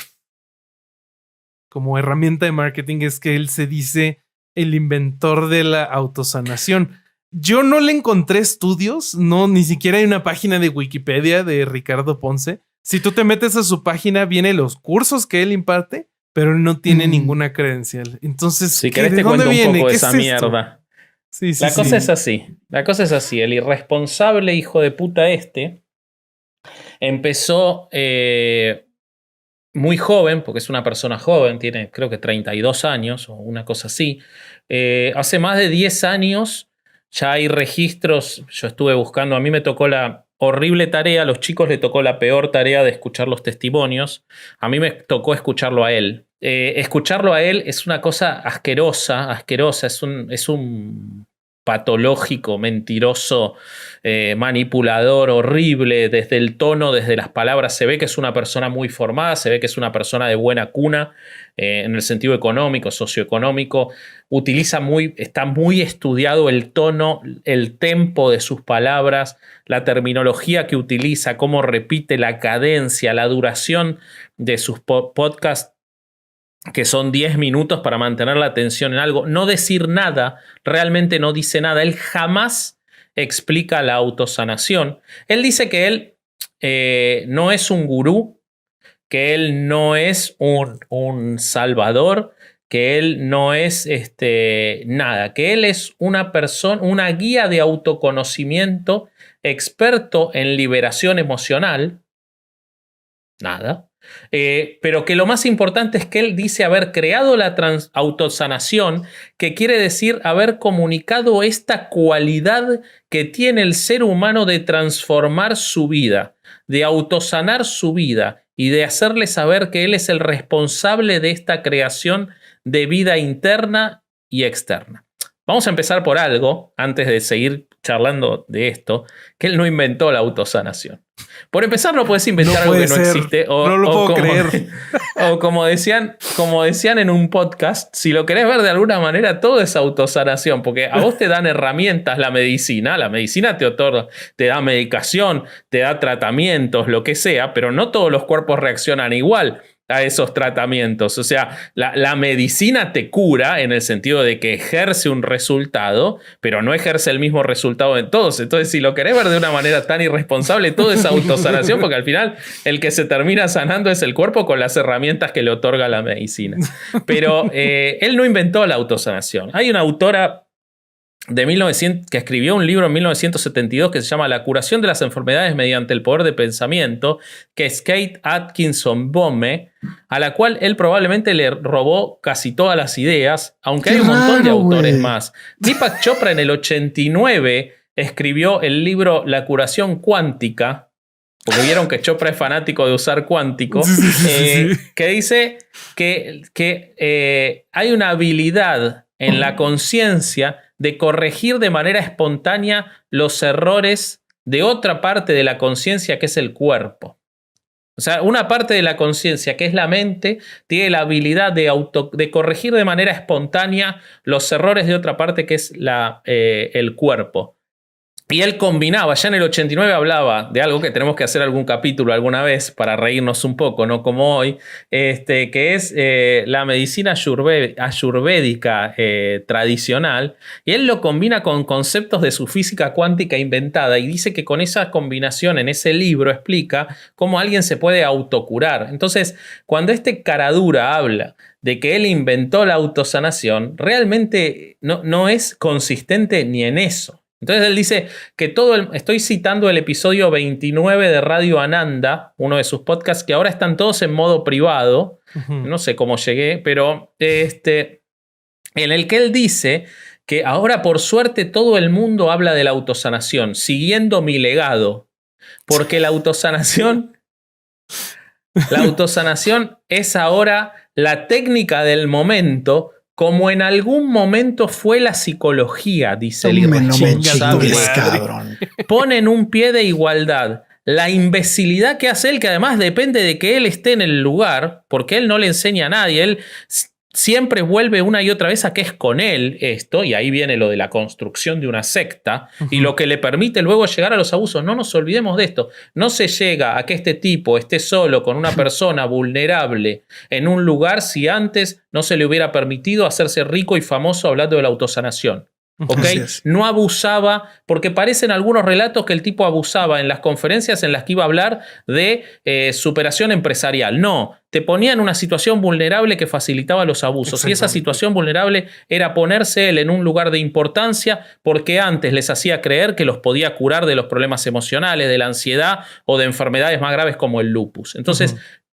como herramienta de marketing es que él se dice el inventor de la autosanación. Yo no le encontré estudios, no, ni siquiera hay una página de Wikipedia de Ricardo Ponce. Si tú te metes a su página, vienen los cursos que él imparte, pero él no tiene ninguna credencial. Entonces, si querés te cuento un poco de esa mierda. Sí, La cosa es así. La cosa es así. El irresponsable hijo de puta empezó muy joven, porque es una persona joven, tiene creo que 32 años o una cosa así. Hace más de 10 años ya hay registros. Yo estuve buscando, a mí me tocó la horrible tarea, a los chicos le tocó la peor tarea de escuchar los testimonios. A mí me tocó escucharlo a él. Escucharlo a él es una cosa asquerosa, es un patológico, mentiroso, manipulador, horrible, desde el tono, desde las palabras. Se ve que es una persona muy formada, se ve que es una persona de buena cuna, en el sentido económico, socioeconómico. Está muy estudiado el tono, el tempo de sus palabras, la terminología que utiliza, cómo repite, la cadencia, la duración de sus podcasts, que son 10 minutos para mantener la atención en algo. No decir nada, realmente no dice nada. Él jamás explica la autosanación. Él dice que él no es un gurú, que él no es un salvador, que él no es nada, que él es una persona, una guía de autoconocimiento, experto en liberación emocional. Nada. Pero que lo más importante es que él dice haber creado la autosanación, que quiere decir haber comunicado esta cualidad que tiene el ser humano de transformar su vida, de autosanar su vida y de hacerle saber que él es el responsable de esta creación de vida interna y externa. Vamos a empezar por algo, antes de seguir charlando de esto, que él no inventó la autosanación. Por empezar, no puedes inventar algo que no existe. No lo puedo creer. O como decían en un podcast, si lo querés ver de alguna manera, todo es autosanación, porque a vos te dan herramientas la medicina te otorga, te da medicación, te da tratamientos, lo que sea, pero no todos los cuerpos reaccionan igual a esos tratamientos. O sea, la medicina te cura en el sentido de que ejerce un resultado, pero no ejerce el mismo resultado en todos. Entonces, si lo querés ver de una manera tan irresponsable, todo es autosanación, porque al final el que se termina sanando es el cuerpo con las herramientas que le otorga la medicina. Pero él no inventó la autosanación. Hay una autora que escribió un libro en 1972 que se llama La curación de las enfermedades mediante el poder de pensamiento, que es Kate Atkinson Boehme, a la cual él probablemente le robó casi todas las ideas, aunque hay un montón de autores más. Deepak Chopra en el 89 escribió el libro La curación cuántica, porque vieron que Chopra es fanático de usar cuántico, que dice que hay una habilidad en la conciencia de corregir de manera espontánea los errores de otra parte de la conciencia, que es el cuerpo. O sea, una parte de la conciencia, que es la mente, tiene la habilidad de corregir de manera espontánea los errores de otra parte, que es el cuerpo. Y él combinaba, ya en el 89 hablaba de algo que tenemos que hacer algún capítulo alguna vez para reírnos un poco, no como hoy, que es la medicina ayurvédica tradicional. Y él lo combina con conceptos de su física cuántica inventada y dice que con esa combinación en ese libro explica cómo alguien se puede autocurar. Entonces, cuando este caradura habla de que él inventó la autosanación, realmente no es consistente ni en eso. Entonces él dice que estoy citando el episodio 29 de Radio Ananda, uno de sus podcasts, que ahora están todos en modo privado. No sé cómo llegué, pero en el que él dice que ahora por suerte todo el mundo habla de la autosanación, siguiendo mi legado, porque la autosanación es ahora la técnica del momento, como en algún momento fue la psicología, dice el cabrón. Ponen un pie de igualdad. La imbecilidad que hace él, que además depende de que él esté en el lugar, porque él no le enseña a nadie, él siempre vuelve una y otra vez a que es con él esto, y ahí viene lo de la construcción de una secta, y lo que le permite luego llegar a los abusos. No nos olvidemos de esto. No se llega a que este tipo esté solo con una persona vulnerable en un lugar si antes no se le hubiera permitido hacerse rico y famoso hablando de la autosanación. ¿Okay? No abusaba, porque parecen algunos relatos que el tipo abusaba en las conferencias en las que iba a hablar de superación empresarial. No, te ponía en una situación vulnerable que facilitaba los abusos. Y esa situación vulnerable era ponerse él en un lugar de importancia, porque antes les hacía creer que los podía curar de los problemas emocionales, de la ansiedad o de enfermedades más graves como el lupus. Entonces,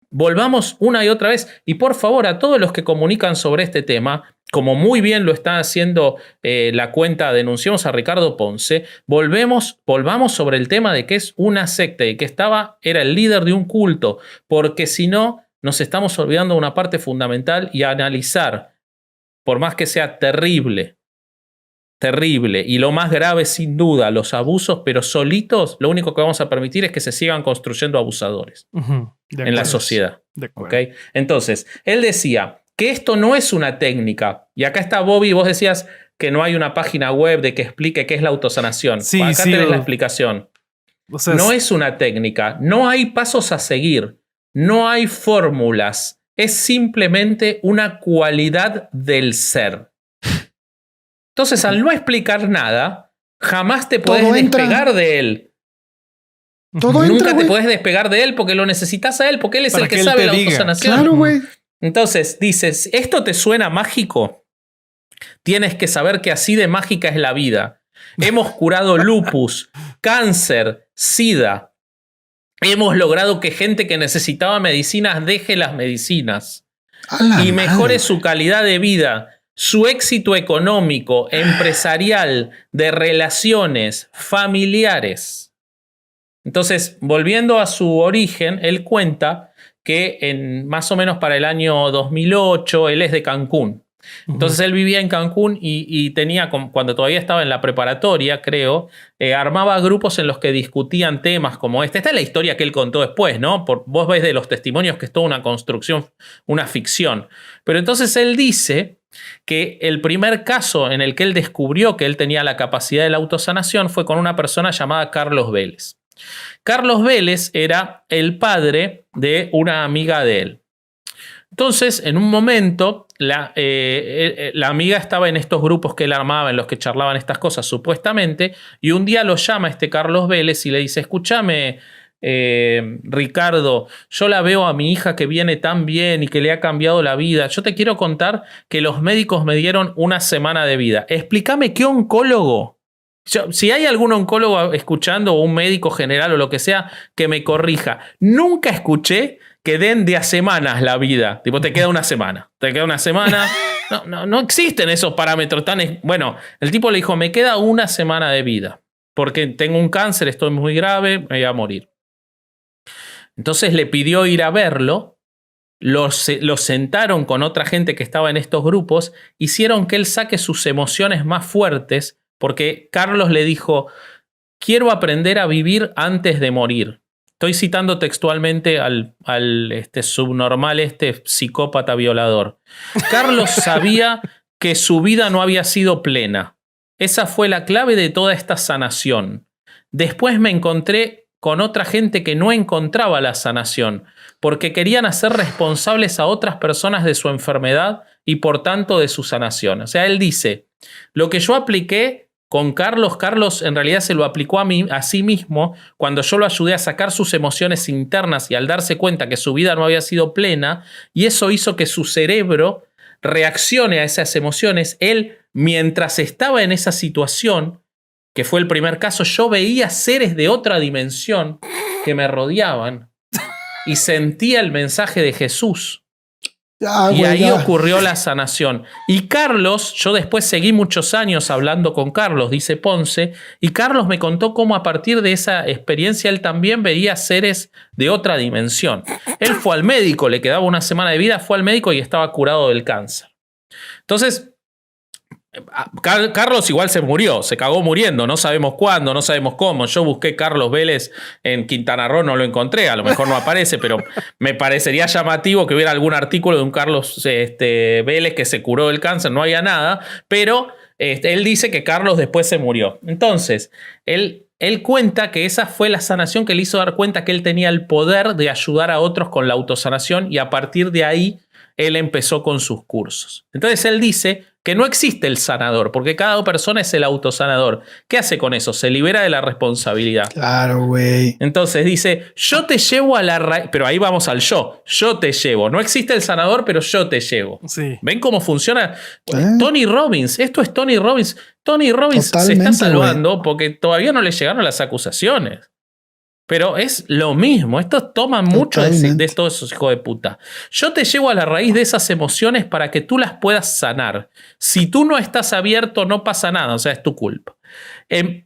volvamos una y otra vez, y por favor, a todos los que comunican sobre este tema, como muy bien lo está haciendo la cuenta Denunciamos a Ricardo Ponce, volvamos sobre el tema de que es una secta y que era el líder de un culto, porque si no, nos estamos olvidando de una parte fundamental, y analizar, por más que sea terrible terrible y lo más grave sin duda, los abusos, pero solitos, lo único que vamos a permitir es que se sigan construyendo abusadores en la sociedad. De acuerdo. ¿Okay? Entonces, él decía que esto no es una técnica. Y acá está Bobby, vos decías que no hay una página web de que explique qué es la autosanación. Sí, Acá sí, tenés la explicación. O sea, No es una técnica, no hay pasos a seguir, no hay fórmulas, es simplemente una cualidad del ser. Entonces, al no explicar nada, jamás te podés Todo entra. despegar de él. Todo Nunca entra, te güey. podés despegar de él porque lo necesitas a él, porque él es Para el que que él sabe te la diga. autosanación. Claro, güey. Entonces, dices, ¿esto te suena mágico? Tienes que saber que así de mágica es la vida. Hemos curado lupus, cáncer, SIDA. Hemos logrado que gente que necesitaba medicinas deje las medicinas A la y mejore madre. su calidad de vida, su éxito económico, empresarial, de relaciones, familiares. Entonces, volviendo a su origen, él cuenta que más o menos para el año 2008, él es de Cancún. Entonces él vivía en Cancún y tenía, cuando todavía estaba en la preparatoria, creo, armaba grupos en los que discutían temas como este. Esta es la historia que él contó después, ¿no? Vos ves de los testimonios que es toda una construcción, una ficción. Pero entonces él dice que el primer caso en el que él descubrió que él tenía la capacidad de la autosanación fue con una persona llamada Carlos Vélez. Carlos Vélez era el padre de una amiga de él. Entonces, en un momento, la amiga estaba en estos grupos que él armaba, en los que charlaban estas cosas, supuestamente, y un día lo llama este Carlos Vélez y le dice, escúchame, Ricardo, yo la veo a mi hija que viene tan bien y que le ha cambiado la vida. Yo te quiero contar que los médicos me dieron una semana de vida. Explícame qué oncólogo. Si hay algún oncólogo escuchando o un médico general o lo que sea, que me corrija. Nunca escuché que den de a semanas la vida. Tipo, te queda una semana. Te queda una semana. No existen esos parámetros tan... Bueno, el tipo le dijo, me queda una semana de vida. Porque tengo un cáncer, estoy muy grave, me voy a morir. Entonces le pidió ir a verlo. Lo sentaron con otra gente que estaba en estos grupos. Hicieron que él saque sus emociones más fuertes. Porque Carlos le dijo, quiero aprender a vivir antes de morir. Estoy citando textualmente al subnormal, psicópata violador. Carlos sabía que su vida no había sido plena. Esa fue la clave de toda esta sanación. Después me encontré con otra gente que no encontraba la sanación, porque querían hacer responsables a otras personas de su enfermedad y por tanto de su sanación. O sea, él dice, lo que yo apliqué con Carlos en realidad se lo aplicó a sí mismo cuando yo lo ayudé a sacar sus emociones internas y al darse cuenta que su vida no había sido plena, y eso hizo que su cerebro reaccione a esas emociones. Él, mientras estaba en esa situación, que fue el primer caso, yo veía seres de otra dimensión que me rodeaban y sentía el mensaje de Jesús. Y ahí ocurrió la sanación. Y Carlos, yo después seguí muchos años hablando con Carlos, dice Ponce, y Carlos me contó cómo a partir de esa experiencia él también veía seres de otra dimensión. Él fue al médico, le quedaba una semana de vida, fue al médico y estaba curado del cáncer. Entonces, Carlos igual se murió, se cagó muriendo, no sabemos cuándo, no sabemos cómo. Yo busqué Carlos Vélez en Quintana Roo, no lo encontré, a lo mejor no aparece, pero me parecería llamativo que hubiera algún artículo de un Carlos Vélez que se curó del cáncer, no había nada, pero él dice que Carlos después se murió. Entonces, él cuenta que esa fue la sanación que le hizo dar cuenta que él tenía el poder de ayudar a otros con la autosanación, y a partir de ahí él empezó con sus cursos. Entonces él dice que no existe el sanador, porque cada persona es el autosanador. ¿Qué hace con eso? Se libera de la responsabilidad. Claro, güey. Entonces dice, yo te llevo a la raíz, pero ahí vamos al yo te llevo. No existe el sanador, pero yo te llevo. Sí. ¿Ven cómo funciona? Tony Robbins, esto es Tony Robbins. Tony Robbins totalmente, se está salvando, güey, porque todavía no le llegaron las acusaciones. Pero es lo mismo. Estos toman mucho de todos esos hijos de puta. Yo te llevo a la raíz de esas emociones para que tú las puedas sanar. Si tú no estás abierto, no pasa nada. O sea, es tu culpa.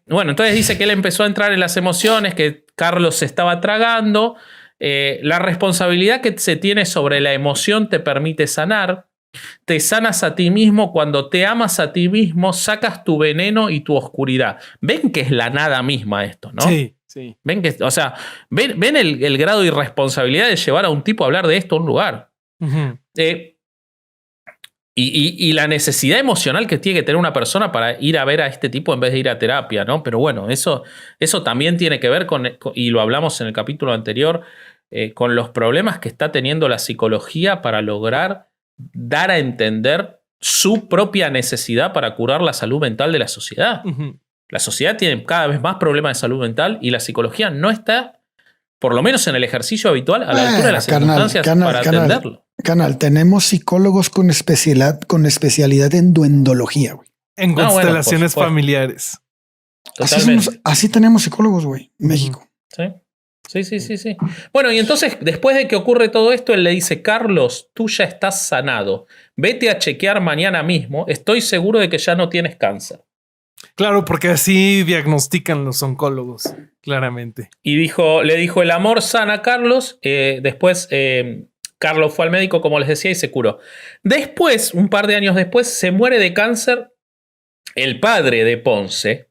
Bueno, entonces dice que él empezó a entrar en las emociones, que Carlos se estaba tragando. La responsabilidad que se tiene sobre la emoción te permite sanar. Te sanas a ti mismo. Cuando te amas a ti mismo, sacas tu veneno y tu oscuridad. Ven que es la nada misma esto, ¿no? Sí, sí. Ven que, o sea, ven el grado de irresponsabilidad de llevar a un tipo a hablar de esto a un lugar. Ujú. Y la necesidad emocional que tiene que tener una persona para ir a ver a este tipo en vez de ir a terapia, ¿no? Pero bueno, eso también tiene que ver con, y lo hablamos en el capítulo anterior, con los problemas que está teniendo la psicología para lograr dar a entender su propia necesidad para curar la salud mental de la sociedad. Ujú. La sociedad tiene cada vez más problemas de salud mental y la psicología no está, por lo menos en el ejercicio habitual, a la altura de las circunstancias para atenderlo. Canal, tenemos psicólogos con especialidad en duendología, güey. En No, bueno, constelaciones por supuesto. familiares. Totalmente. Así tenemos psicólogos, güey, en México. Sí. Bueno, y entonces, después de que ocurre todo esto, él le dice: Carlos, tú ya estás sanado. Vete a chequear mañana mismo. Estoy seguro de que ya no tienes cáncer. Claro, porque así diagnostican los oncólogos, claramente. Y le dijo: el amor sana a Carlos. Después, Carlos fue al médico, como les decía, y se curó. Después, un par de años después, se muere de cáncer el padre de Ponce.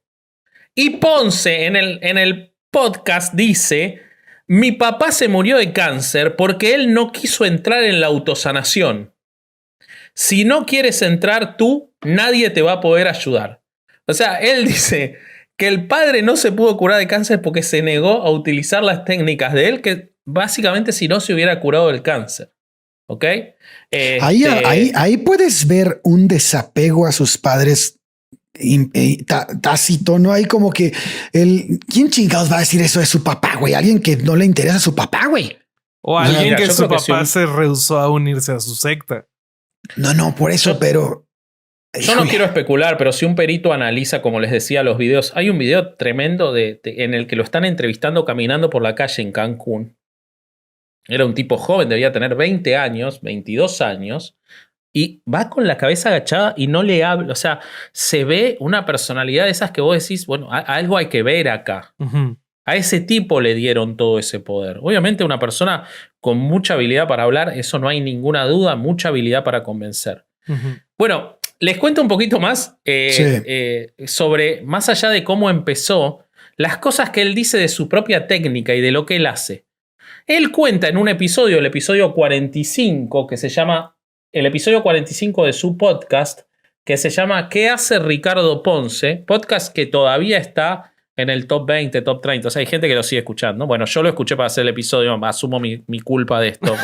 Y Ponce en el podcast dice: mi papá se murió de cáncer porque él no quiso entrar en la autosanación. Si no quieres entrar tú, nadie te va a poder ayudar. O sea, él dice que el padre no se pudo curar de cáncer porque se negó a utilizar las técnicas de él, que básicamente si no se hubiera curado del cáncer. ¿Ok? Ahí puedes ver un desapego a sus padres tácito, ¿no? Hay como que ¿quién chingados va a decir eso de su papá, güey? Alguien que no le interesa a su papá, güey. O alguien mira, que yo su creo que papá se rehusó a unirse a su secta. No, por eso, pero... Yo no quiero especular, pero si un perito analiza, como les decía, los videos, hay un video tremendo en el que lo están entrevistando caminando por la calle en Cancún. Era un tipo joven, debía tener 20 años, 22 años, y va con la cabeza agachada y no le habla. O sea, se ve una personalidad de esas que vos decís, bueno, algo hay que ver acá. Ujú. A ese tipo le dieron todo ese poder. Obviamente una persona con mucha habilidad para hablar, eso no hay ninguna duda, mucha habilidad para convencer. Ujú. Bueno, les cuento un poquito más sobre, más allá de cómo empezó, las cosas que él dice de su propia técnica y de lo que él hace. Él cuenta en un episodio, el episodio 45, que se llama, el episodio 45 de su podcast, que se llama ¿Qué hace Ricardo Ponce? Podcast que todavía está en el top 20, top 30. O sea, hay gente que lo sigue escuchando. Bueno, yo lo escuché para hacer el episodio, asumo mi culpa de esto, ¿no?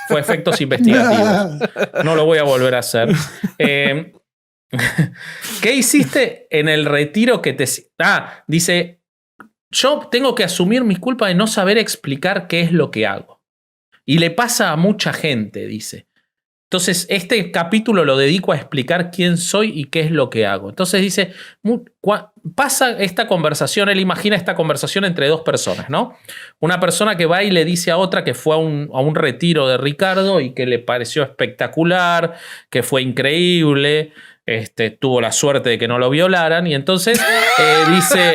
Fue efectos investigativos. No lo voy a volver a hacer. ¿Qué hiciste en el retiro que te... dice, yo tengo que asumir mi culpa de no saber explicar qué es lo que hago. Y le pasa a mucha gente, dice. Entonces, este capítulo lo dedico a explicar quién soy y qué es lo que hago. Entonces dice, pasa esta conversación, él imagina esta conversación entre dos personas, ¿no? Una persona que va y le dice a otra que fue a un retiro de Ricardo y que le pareció espectacular, que fue increíble, tuvo la suerte de que no lo violaran, y entonces dice,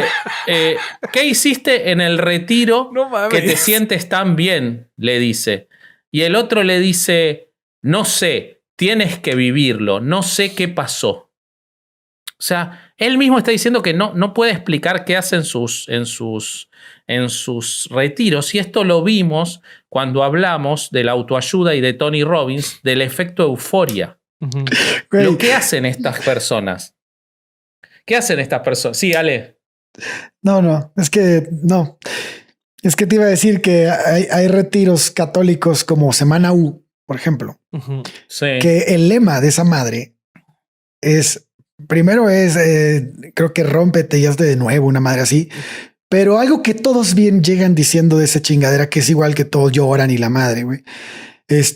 ¿qué hiciste en el retiro que te sientes tan bien? Le dice. Y el otro le dice, no sé, tienes que vivirlo, no sé qué pasó. O sea, él mismo está diciendo que no puede explicar qué hace en sus retiros. Y esto lo vimos cuando hablamos de la autoayuda y de Tony Robbins, del efecto euforia. Ujú. Lo que hacen estas personas. ¿Qué hacen estas personas? Sí, Ale. No, es que no. Es que te iba a decir que hay retiros católicos como Semana U, por ejemplo, Sí. que el lema de esa madre es, primero es, creo que rómpete y hazte de nuevo, una madre así, pero algo que todos bien llegan diciendo de esa chingadera, que es igual que todos lloran y la madre, güey, es,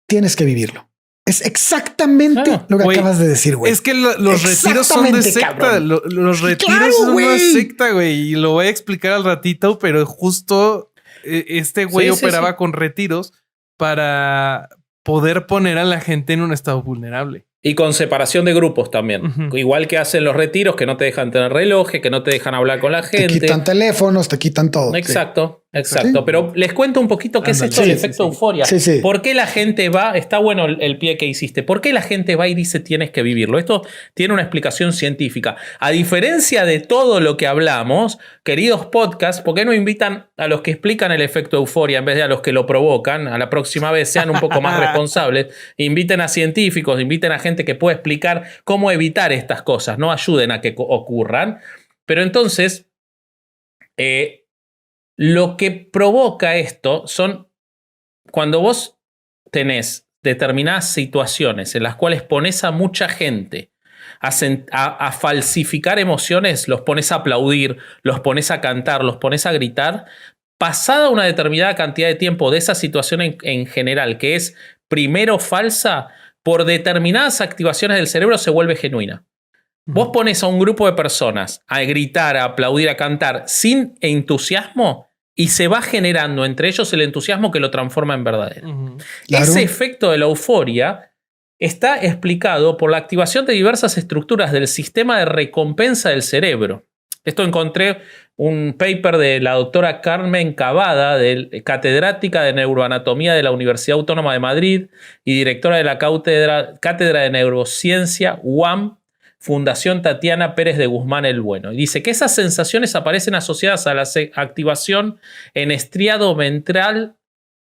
tienes que vivirlo. Es exactamente lo que acabas de decir, güey. Es que los retiros son de secta. Los retiros son una secta, güey. Y lo voy a explicar al ratito, pero justo este güey operaba con retiros para poder poner a la gente en un estado vulnerable. Y con separación de grupos también. Uh-huh. Igual que hacen los retiros, que no te dejan tener relojes, que no te dejan hablar con la gente. Te quitan teléfonos, te quitan todo. Exacto. Exacto, ¿Sí? pero les cuento un poquito qué es esto del efecto euforia. Sí. ¿Por qué la gente va? Está bueno el pie que hiciste. ¿Por qué la gente va y dice tienes que vivirlo? Esto tiene una explicación científica. A diferencia de todo lo que hablamos, queridos podcasts, ¿por qué no invitan a los que explican el efecto euforia en vez de a los que lo provocan? A la próxima vez sean un poco más responsables. Inviten a científicos, inviten a gente que pueda explicar cómo evitar estas cosas. No ayuden a que ocurran. Pero entonces... lo que provoca esto son cuando vos tenés determinadas situaciones en las cuales pones a mucha gente a falsificar emociones, los pones a aplaudir, los pones a cantar, los pones a gritar, pasada una determinada cantidad de tiempo de esa situación en general, que es primero falsa, por determinadas activaciones del cerebro se vuelve genuina. Vos pones a un grupo de personas a gritar, a aplaudir, a cantar sin entusiasmo y se va generando entre ellos el entusiasmo que lo transforma en verdadero. Claro. Ese efecto de la euforia está explicado por la activación de diversas estructuras del sistema de recompensa del cerebro. Esto encontré un paper de la doctora Carmen Cavada, catedrática de neuroanatomía de la Universidad Autónoma de Madrid y directora de la Cátedra de Neurociencia UAM, Fundación Tatiana Pérez de Guzmán el Bueno. Y dice que esas sensaciones aparecen asociadas a la activación en estriado ventral,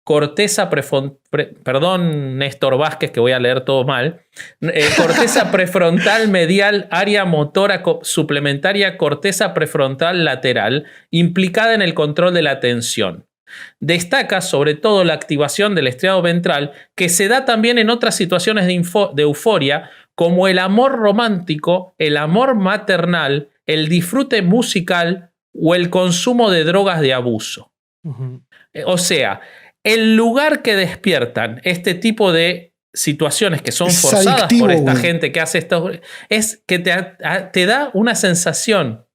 corteza perdón, Néstor Vázquez, que voy a leer todo mal. Corteza prefrontal medial, área motora suplementaria, corteza prefrontal lateral, implicada en el control de la atención. Destaca sobre todo la activación del estriado ventral, que se da también en otras situaciones de euforia, como el amor romántico, el amor maternal, el disfrute musical o el consumo de drogas de abuso. O sea, el lugar que despiertan este tipo de situaciones que son forzadas por esta gente que hace esto es que te da una sensación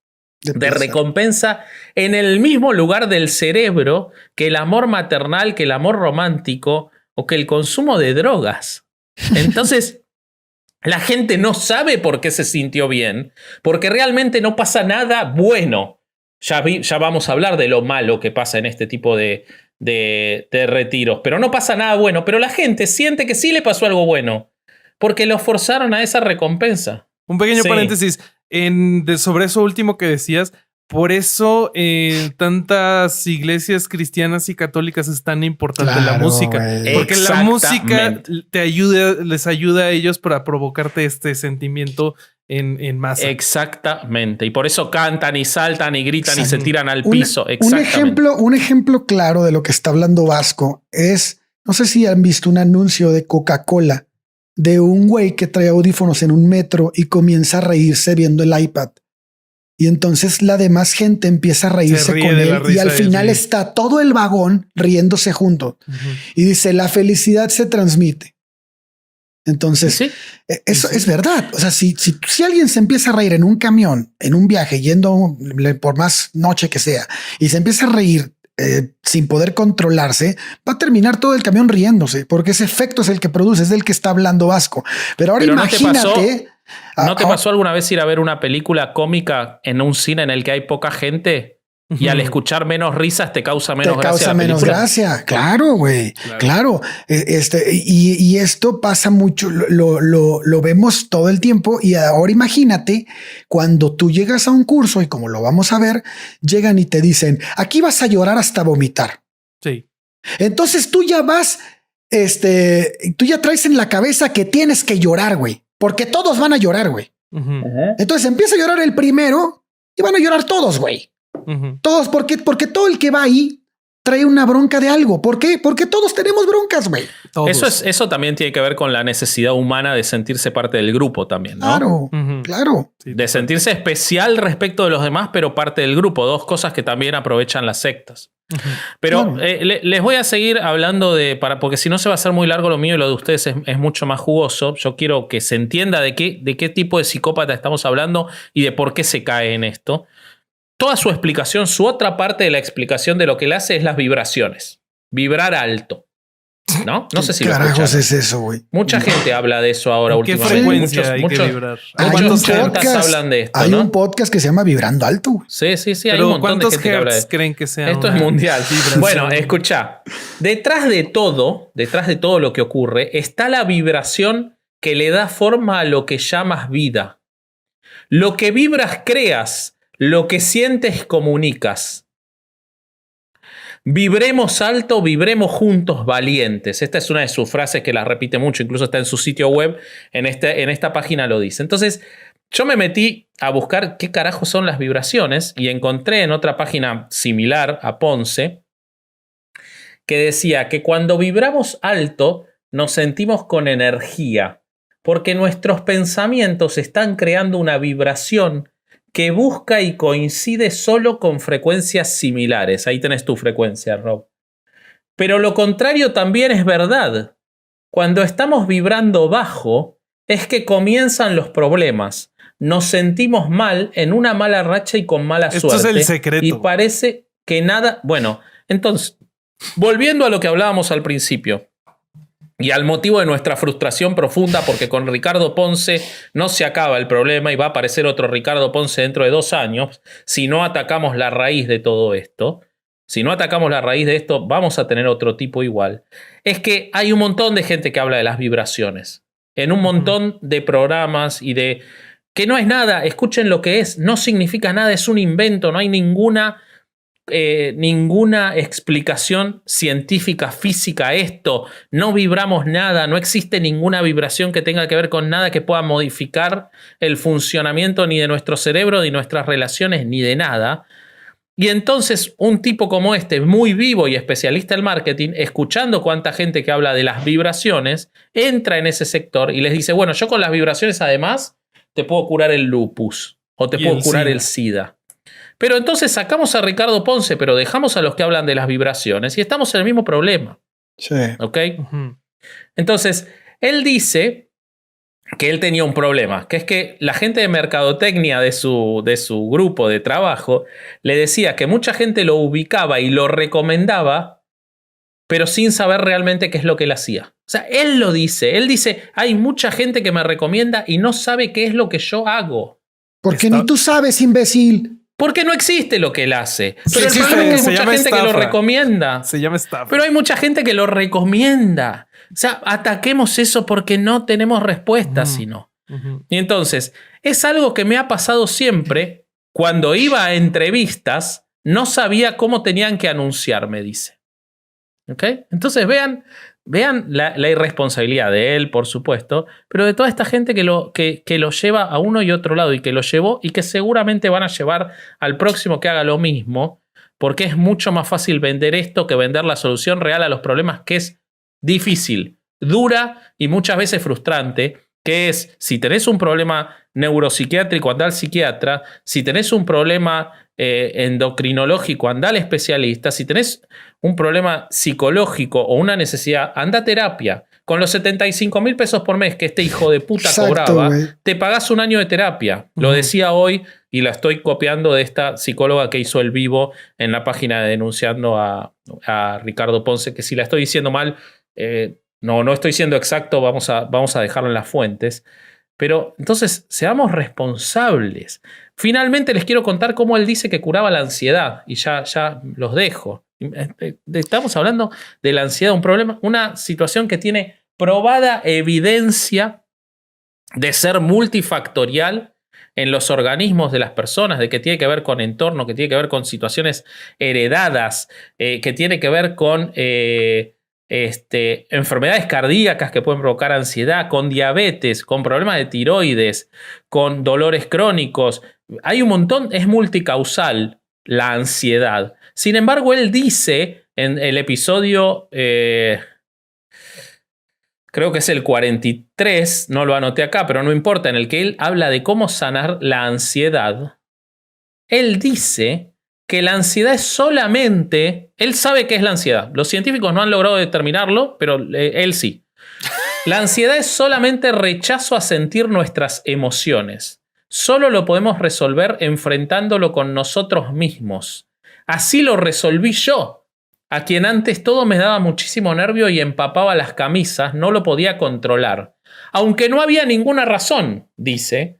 de recompensa en el mismo lugar del cerebro que el amor maternal, que el amor romántico o que el consumo de drogas. Entonces, la gente no sabe por qué se sintió bien, porque realmente no pasa nada bueno. Ya vamos a hablar de lo malo que pasa en este tipo de retiros, pero no pasa nada bueno. Pero la gente siente que sí le pasó algo bueno, porque lo forzaron a esa recompensa. Un pequeño paréntesis sobre eso último que decías. Por eso tantas iglesias cristianas y católicas es tan importante la música. Porque la música les ayuda a ellos para provocarte este sentimiento en masa. Exactamente. Y por eso cantan y saltan y gritan y se tiran al piso. Exactamente. Un ejemplo claro de lo que está hablando Vasco es, no sé si han visto un anuncio de Coca-Cola de un güey que trae audífonos en un metro y comienza a reírse viendo el iPad. Y entonces la demás gente empieza a reírse con él y al final está todo el vagón riéndose junto. Y dice, la felicidad se transmite. Entonces, eso es verdad. O sea, si alguien se empieza a reír en un camión, en un viaje, yendo por más noche que sea, y se empieza a reír sin poder controlarse, va a terminar todo el camión riéndose, porque ese efecto es el que produce, es del que está hablando Vasco. Pero ahora imagínate... ¿No te pasó alguna vez ir a ver una película cómica en un cine en el que hay poca gente y al escuchar menos risas te causa menos gracia? Te causa menos gracia. Claro, güey. Claro. Y esto pasa mucho, lo vemos todo el tiempo. Y ahora imagínate cuando tú llegas a un curso y como lo vamos a ver, llegan y te dicen, aquí vas a llorar hasta vomitar. Sí. Entonces tú ya vas, tú ya traes en la cabeza que tienes que llorar, güey. Porque todos van a llorar, güey. Entonces empieza a llorar el primero y van a llorar todos, güey. Todos, porque todo el que va ahí trae una bronca de algo. ¿Por qué? Porque todos tenemos broncas, güey. Eso también tiene que ver con la necesidad humana de sentirse parte del grupo también, ¿no? Claro, claro. De sentirse especial respecto de los demás, pero parte del grupo. Dos cosas que también aprovechan las sectas. Pero les voy a seguir hablando porque si no se va a hacer muy largo lo mío y lo de ustedes es mucho más jugoso. Yo quiero que se entienda de qué tipo de psicópata estamos hablando y de por qué se cae en esto. Toda su explicación, su otra parte de la explicación de lo que él hace es las vibraciones. Vibrar alto. ¿No? No sé si ¿Qué lo carajos escucharon. es eso, güey? Mucha gente habla de eso ahora ¿En qué últimamente. frecuencia hay que muchos vibrar? Hay ¿Cuántos un hertz? podcast, hablan de esto, hay ¿no? un podcast que se llama Vibrando Alto, güey. Sí, hay un Pero montón de ¿cuántos gente que habla de hertz creen que sea? Esto es una mundial. vibración? Bueno, escucha. Detrás de todo lo que ocurre, está la vibración que le da forma a lo que llamas vida. Lo que vibras creas, lo que sientes comunicas. Vibremos alto, vibremos juntos valientes. Esta es una de sus frases que la repite mucho, incluso está en su sitio web, en esta página lo dice. Entonces, yo me metí a buscar qué carajos son las vibraciones y encontré en otra página similar a Ponce que decía que cuando vibramos alto nos sentimos con energía, porque nuestros pensamientos están creando una vibración que busca y coincide solo con frecuencias similares. Ahí tenés tu frecuencia, Rob. Pero lo contrario también es verdad. Cuando estamos vibrando bajo, es que comienzan los problemas. Nos sentimos mal, en una mala racha y con mala suerte. Esto es el secreto. Y parece que nada... Bueno, entonces, volviendo a lo que hablábamos al principio, y al motivo de nuestra frustración profunda, porque con Ricardo Ponce no se acaba el problema y va a aparecer otro Ricardo Ponce dentro de 2 años, si no atacamos la raíz de todo esto, si no atacamos la raíz de esto, vamos a tener otro tipo igual. Es que hay un montón de gente que habla de las vibraciones, en un montón de programas y de... que no es nada, escuchen lo que es, no significa nada, es un invento, no hay ninguna explicación científica, física a esto. No vibramos nada, no existe ninguna vibración que tenga que ver con nada que pueda modificar el funcionamiento ni de nuestro cerebro, ni nuestras relaciones, ni de nada. Y entonces un tipo como este, muy vivo y especialista en marketing, escuchando cuánta gente que habla de las vibraciones, entra en ese sector y les dice, bueno, yo con las vibraciones además te puedo curar el lupus o te Y puedo el curar SIDA. el SIDA. Pero entonces sacamos a Ricardo Ponce, pero dejamos a los que hablan de las vibraciones y estamos en el mismo problema. Sí. ¿Ok? Ujú. Entonces, él dice que él tenía un problema, que es que la gente de mercadotecnia de su grupo de trabajo le decía que mucha gente lo ubicaba y lo recomendaba, pero sin saber realmente qué es lo que él hacía. O sea, él lo dice. Él dice, hay mucha gente que me recomienda y no sabe qué es lo que yo hago. Porque Está- ni tú sabes, imbécil. Porque no existe lo que él hace. Sí Pero el existe, problema es que se hay mucha llama gente que lo estafa. recomienda. Se llama estafa. Pero hay mucha gente que lo recomienda. O sea, ataquemos eso porque no tenemos respuesta, Ujú. sino. Ujú. Y entonces, es algo que me ha pasado siempre. Cuando iba a entrevistas, no sabía cómo tenían que anunciarme, dice. ¿Ok? Entonces, vean la irresponsabilidad de él, por supuesto, pero de toda esta gente que lo lleva a uno y otro lado y que lo llevó y que seguramente van a llevar al próximo que haga lo mismo, porque es mucho más fácil vender esto que vender la solución real a los problemas, que es difícil, dura y muchas veces frustrante, que es, si tenés un problema neuropsiquiátrico, andá al psiquiatra, si tenés un problema endocrinológico, andá al especialista, si tenés un problema psicológico o una necesidad, anda a terapia. Con los 75.000 pesos por mes que este hijo de puta Exacto, cobraba, güey. te pagás un año de terapia. Lo Ujú. decía decía hoy y la estoy copiando de esta psicóloga que hizo el vivo en la página de Denunciando a Ricardo Ponce, que si la estoy diciendo mal, no estoy siendo exacto, vamos a dejarlo en las fuentes. Pero entonces, seamos responsables. Finalmente les quiero contar cómo él dice que curaba la ansiedad. Y ya los dejo. Estamos hablando de la ansiedad, un problema, una situación que tiene probada evidencia de ser multifactorial en los organismos de las personas, de que tiene que ver con entorno, que tiene que ver con situaciones heredadas, que tiene que ver con enfermedades cardíacas que pueden provocar ansiedad, con diabetes, con problemas de tiroides, con dolores crónicos. Hay un montón, es multicausal la ansiedad. Sin embargo, él dice en el episodio, creo que es el 43, no lo anoté acá, pero no importa, en el que él habla de cómo sanar la ansiedad, él dice que la ansiedad es solamente... Él sabe qué es la ansiedad. Los científicos no han logrado determinarlo, pero él sí. La ansiedad es solamente rechazo a sentir nuestras emociones. Solo lo podemos resolver enfrentándolo con nosotros mismos. Así lo resolví yo. a quien antes todo me daba muchísimo nervio y empapaba las camisas, no lo podía controlar. Aunque no había ninguna razón, dice,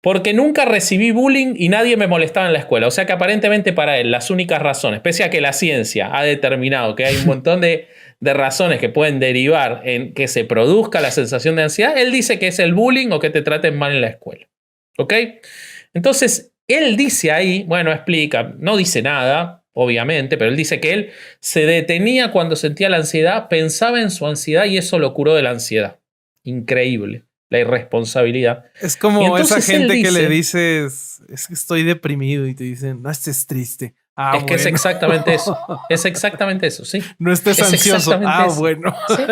porque nunca recibí bullying y nadie me molestaba en la escuela. O sea que aparentemente para él las únicas razones, pese a que la ciencia ha determinado que hay un montón de razones que pueden derivar en que se produzca la sensación de ansiedad, él dice que es el bullying o que te traten mal en la escuela. ¿Ok? Entonces, él dice ahí, bueno, explica, no dice nada, obviamente, pero él dice que él se detenía cuando sentía la ansiedad, pensaba en su ansiedad y eso lo curó de la ansiedad. Increíble, la irresponsabilidad. Es como esa gente que le dices, es que estoy deprimido y te dicen, no estés triste. Es que es exactamente eso. Es exactamente eso, sí. No estés ansioso. Eso. Bueno. Sí,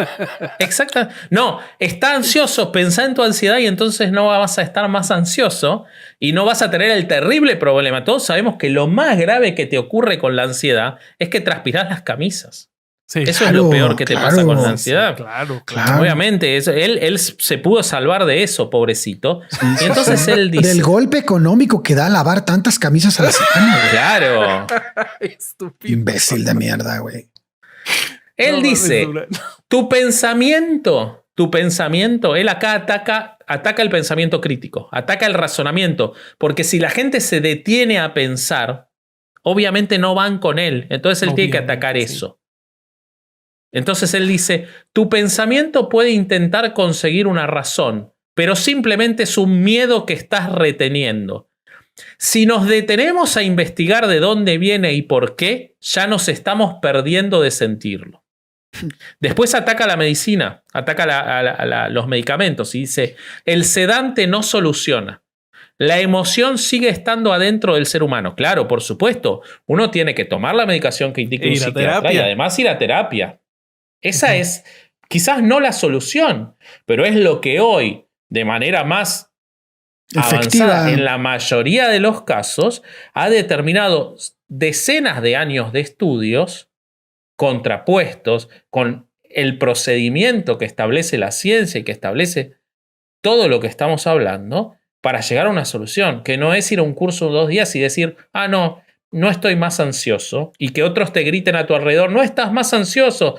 exacto. No, está ansioso, pensá en tu ansiedad y entonces no vas a estar más ansioso y no vas a tener el terrible problema. Todos sabemos que lo más grave que te ocurre con la ansiedad es que transpirás las camisas. Sí, eso es lo peor que te pasa con la ansiedad. Sí, claro. Obviamente, él se pudo salvar de eso, pobrecito. Y entonces él dice... Del golpe económico que da lavar tantas camisas a la semana, güey. Claro. Estúpido. Imbécil de mierda, güey. Él dice, tu pensamiento, él acá ataca el pensamiento crítico, ataca el razonamiento, porque si la gente se detiene a pensar, obviamente no van con él. Entonces él tiene que atacar eso. Entonces él dice, tu pensamiento puede intentar conseguir una razón, pero simplemente es un miedo que estás reteniendo. Si nos detenemos a investigar de dónde viene y por qué, ya nos estamos perdiendo de sentirlo. Después ataca la medicina, ataca los medicamentos y dice, el sedante no soluciona. La emoción sigue estando adentro del ser humano. Claro, por supuesto, uno tiene que tomar la medicación que indica un psiquiatra y además ir a terapia. Esa es quizás no la solución, pero es lo que hoy, de manera más avanzada en la mayoría de los casos, ha determinado decenas de años de estudios contrapuestos con el procedimiento que establece la ciencia y que establece todo lo que estamos hablando para llegar a una solución, que no es ir a un curso de 2 días y decir, no estoy más ansioso, y que otros te griten a tu alrededor, no estás más ansioso,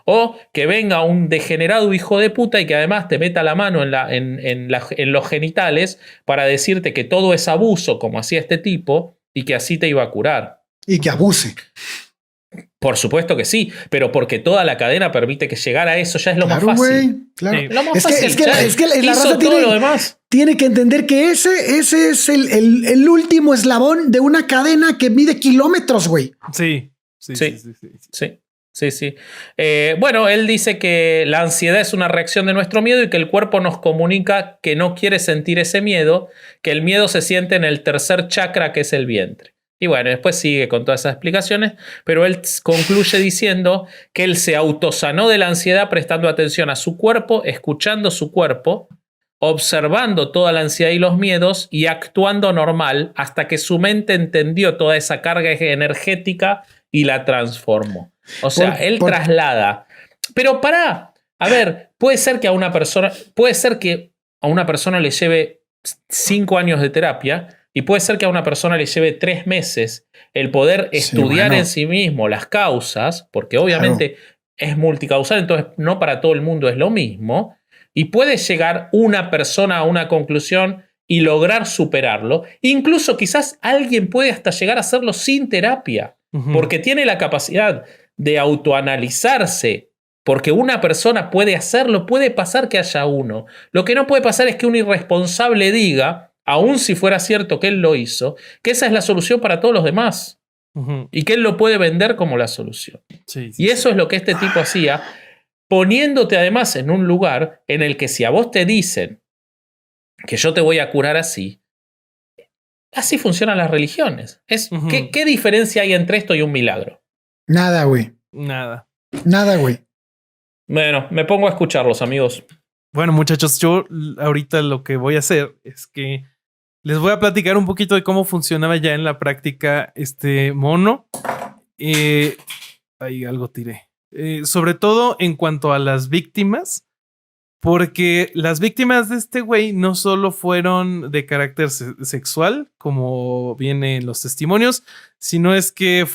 o que venga un degenerado hijo de puta y que además te meta la mano en los genitales para decirte que todo es abuso, como hacía este tipo, y que así te iba a curar. Y que abuse. Por supuesto que sí, pero porque toda la cadena permite que llegar a eso ya es lo más fácil. Güey, claro. Lo más fácil. Es que la raza todo lo demás. Tiene que entender que ese es el último eslabón de una cadena que mide kilómetros, güey. Sí. Bueno, él dice que la ansiedad es una reacción de nuestro miedo y que el cuerpo nos comunica que no quiere sentir ese miedo, que el miedo se siente en el tercer chakra, que es el vientre. Y bueno, después sigue con todas esas explicaciones, pero él concluye diciendo que él se autosanó de la ansiedad prestando atención a su cuerpo, escuchando su cuerpo, observando toda la ansiedad y los miedos y actuando normal hasta que su mente entendió toda esa carga energética y la transformó. O sea, él traslada. Pero pará, a ver, puede ser que a una persona le lleve 5 años de terapia. Y puede ser que a una persona le lleve 3 meses el poder estudiar en sí mismo las causas, porque obviamente es multicausal, entonces no para todo el mundo es lo mismo. Y puede llegar una persona a una conclusión y lograr superarlo. Incluso quizás alguien puede hasta llegar a hacerlo sin terapia, porque tiene la capacidad de autoanalizarse. Porque una persona puede hacerlo, puede pasar que haya uno. Lo que no puede pasar es que un irresponsable diga, aun si fuera cierto que él lo hizo, que esa es la solución para todos los demás. Y que él lo puede vender como la solución. Y eso es lo que este tipo hacía, poniéndote además en un lugar en el que si a vos te dicen que yo te voy a curar así funcionan las religiones. ¿Qué diferencia hay entre esto y un milagro? Nada, güey. Nada, güey. Bueno, me pongo a escucharlos, amigos. Bueno, muchachos, yo ahorita lo que voy a hacer es que les voy a platicar un poquito de cómo funcionaba ya en la práctica este mono. Ahí algo tiré. Sobre todo en cuanto a las víctimas. Porque las víctimas de este güey no solo fueron de carácter sexual, como viene en los testimonios, sino es que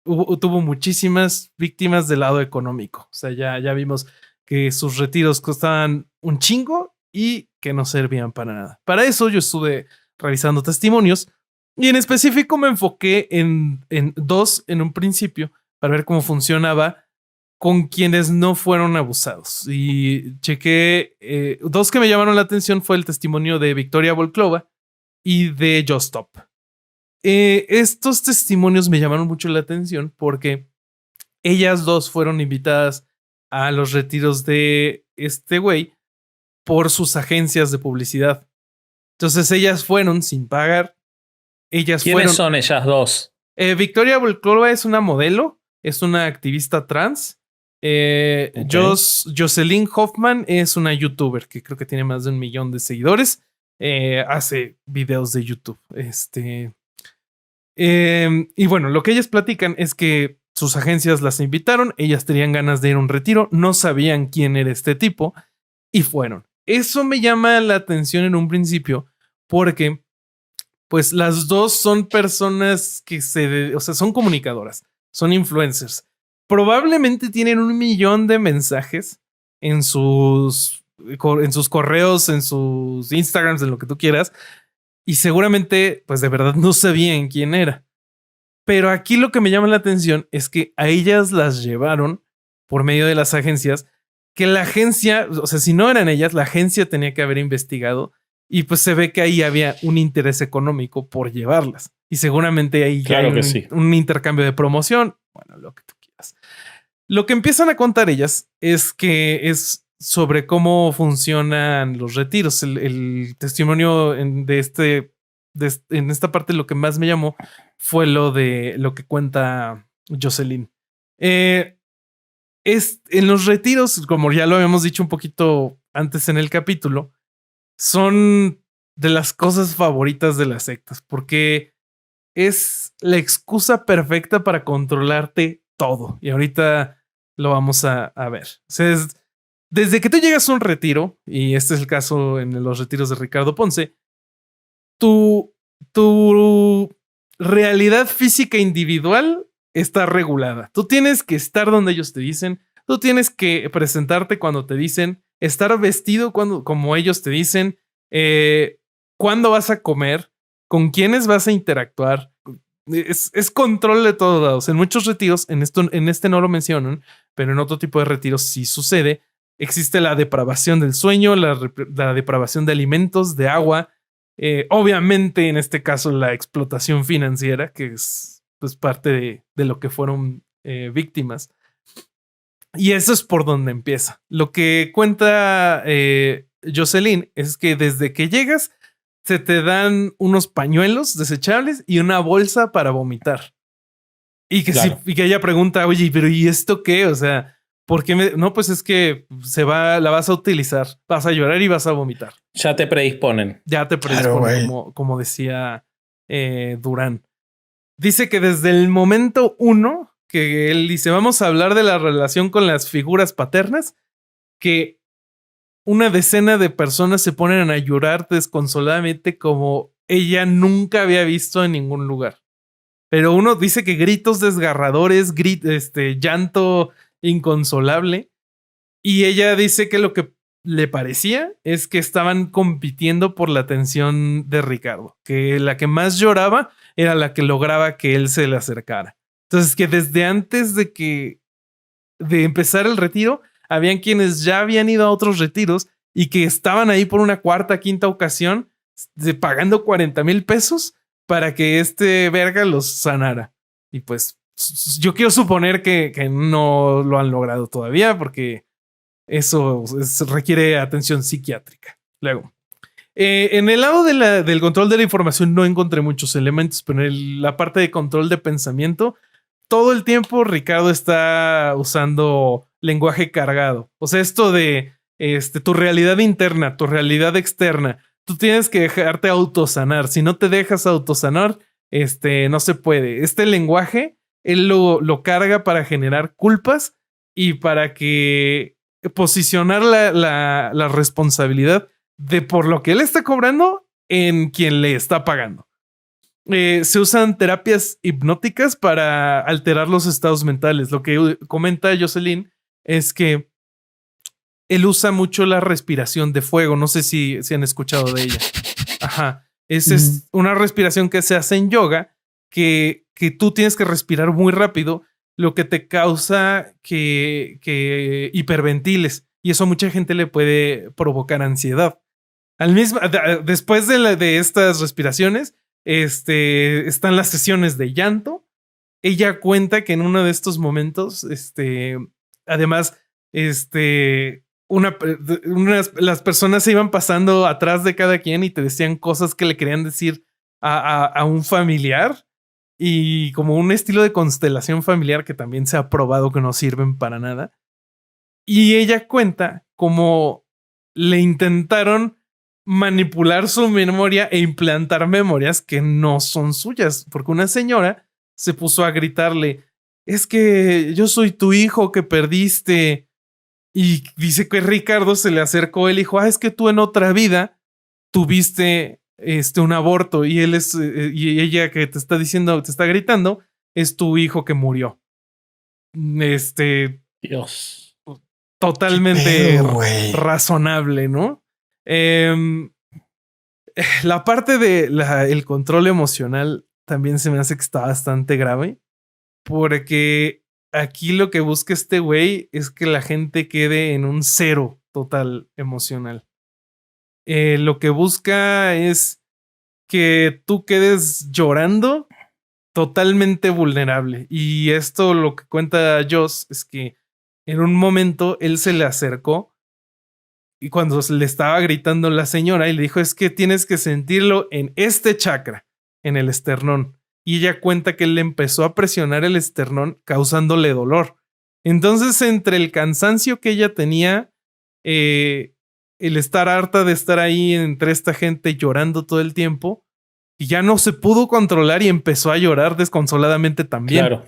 tuvo muchísimas víctimas del lado económico. O sea, ya vimos que sus retiros costaban un chingo y que no servían para nada. Para eso yo estuve revisando testimonios y en específico me enfoqué en dos en un principio para ver cómo funcionaba con quienes no fueron abusados. Y chequé dos que me llamaron la atención. Fue el testimonio de Victoria Volklova y de Just Stop. Estos testimonios me llamaron mucho la atención porque ellas dos fueron invitadas a los retiros de este güey por sus agencias de publicidad. Entonces ellas fueron sin pagar. ¿Quiénes son ellas dos? Victoria Volklova es una modelo, es una activista trans. Okay. Jocelyn Hoffman es una youtuber que creo que tiene más de 1 millón de seguidores. Hace videos de YouTube. Y bueno, lo que ellas platican es que sus agencias las invitaron, ellas tenían ganas de ir a un retiro, no sabían quién era este tipo y fueron. Eso me llama la atención en un principio porque pues las dos son personas que son comunicadoras, son influencers. Probablemente tienen 1 millón de mensajes en sus correos, en sus Instagrams, en lo que tú quieras. Y seguramente, pues de verdad no sabían quién era. Pero aquí lo que me llama la atención es que a ellas las llevaron por medio de las agencias, que la agencia, o sea, si no eran ellas, la agencia tenía que haber investigado y pues se ve que ahí había un interés económico por llevarlas. Y seguramente ahí claro ya hay un intercambio de promoción. Bueno, lo que tú quieras. Lo que empiezan a contar ellas es que es sobre cómo funcionan los retiros. El testimonio en esta parte lo que más me llamó fue lo que cuenta Jocelyn. En los retiros, como ya lo habíamos dicho un poquito antes en el capítulo, son de las cosas favoritas de las sectas, porque es la excusa perfecta para controlarte todo. Y ahorita lo vamos a ver. O sea, desde que tú llegas a un retiro, y este es el caso en los retiros de Ricardo Ponce, tu realidad física individual está regulada. Tú tienes que estar donde ellos te dicen, tú tienes que presentarte cuando te dicen, estar vestido como ellos te dicen, cuándo vas a comer, con quiénes vas a interactuar. Es control de todos lados. En muchos retiros, en este no lo mencionan, pero en otro tipo de retiros sí sucede. Existe la depravación del sueño, la depravación de alimentos, de agua. Obviamente, en este caso, la explotación financiera, que es pues, parte de lo que fueron víctimas. Y eso es por donde empieza. Lo que cuenta Jocelyn es que desde que llegas, se te dan unos pañuelos desechables y una bolsa para vomitar. Y que, claro. Y que ella pregunta, oye, pero ¿y esto qué? O sea, ¿por qué no, pues es que la vas a utilizar, vas a llorar y vas a vomitar. Ya te predisponen. Ya te predisponen, claro, como decía Durán. Dice que desde el momento 1 que él dice, vamos a hablar de la relación con las figuras paternas, que una decena de personas se ponen a llorar desconsoladamente como ella nunca había visto en ningún lugar. Pero uno dice que gritos desgarradores, llanto inconsolable. Y ella dice que lo que le parecía es que estaban compitiendo por la atención de Ricardo. Que la que más lloraba era la que lograba que él se le acercara. Entonces que desde antes de empezar el retiro, habían quienes ya habían ido a otros retiros y que estaban ahí por una cuarta, quinta ocasión pagando 40,000 pesos para que este verga los sanara. Y pues yo quiero suponer que no lo han logrado todavía porque eso requiere atención psiquiátrica. Luego, en el lado del control de la información no encontré muchos elementos, pero en la parte de control de pensamiento, todo el tiempo Ricardo está usando lenguaje cargado. O sea, esto de tu realidad interna, tu realidad externa, tú tienes que dejarte autosanar. Si no te dejas autosanar, no se puede. Este lenguaje, él lo carga para generar culpas y para que posicionar la responsabilidad de por lo que él está cobrando en quien le está pagando. Se usan terapias hipnóticas para alterar los estados mentales. Lo que comenta Jocelyn es que él usa mucho la respiración de fuego. No sé si han escuchado de ella. Ajá. Es una respiración que se hace en yoga, que tú tienes que respirar muy rápido, lo que te causa que hiperventiles. Y eso a mucha gente le puede provocar ansiedad. Después de estas respiraciones, están las sesiones de llanto. Ella cuenta que en uno de estos momentos, además, las personas se iban pasando atrás de cada quien y te decían cosas que le querían decir a un familiar, y como un estilo de constelación familiar que también se ha probado que no sirven para nada. Y ella cuenta cómo le intentaron manipular su memoria e implantar memorias que no son suyas, porque una señora se puso a gritarle: es que yo soy tu hijo que perdiste. Y dice que Ricardo se le acercó, él dijo: es que tú en otra vida tuviste un aborto, y él y ella que te está diciendo, te está gritando, es tu hijo que murió. Dios. Totalmente razonable, ¿no? La parte de el control emocional también se me hace que está bastante grave, porque aquí lo que busca este güey es que la gente quede en un cero total emocional. Lo que busca es que tú quedes llorando totalmente vulnerable. Y esto, lo que cuenta Joss, es que en un momento él se le acercó y cuando le estaba gritando la señora, y le dijo: es que tienes que sentirlo en este chakra, en el esternón. Y ella cuenta que él le empezó a presionar el esternón, causándole dolor. Entonces, entre el cansancio que ella tenía, el estar harta de estar ahí entre esta gente llorando todo el tiempo, y ya no se pudo controlar y empezó a llorar desconsoladamente también. Claro.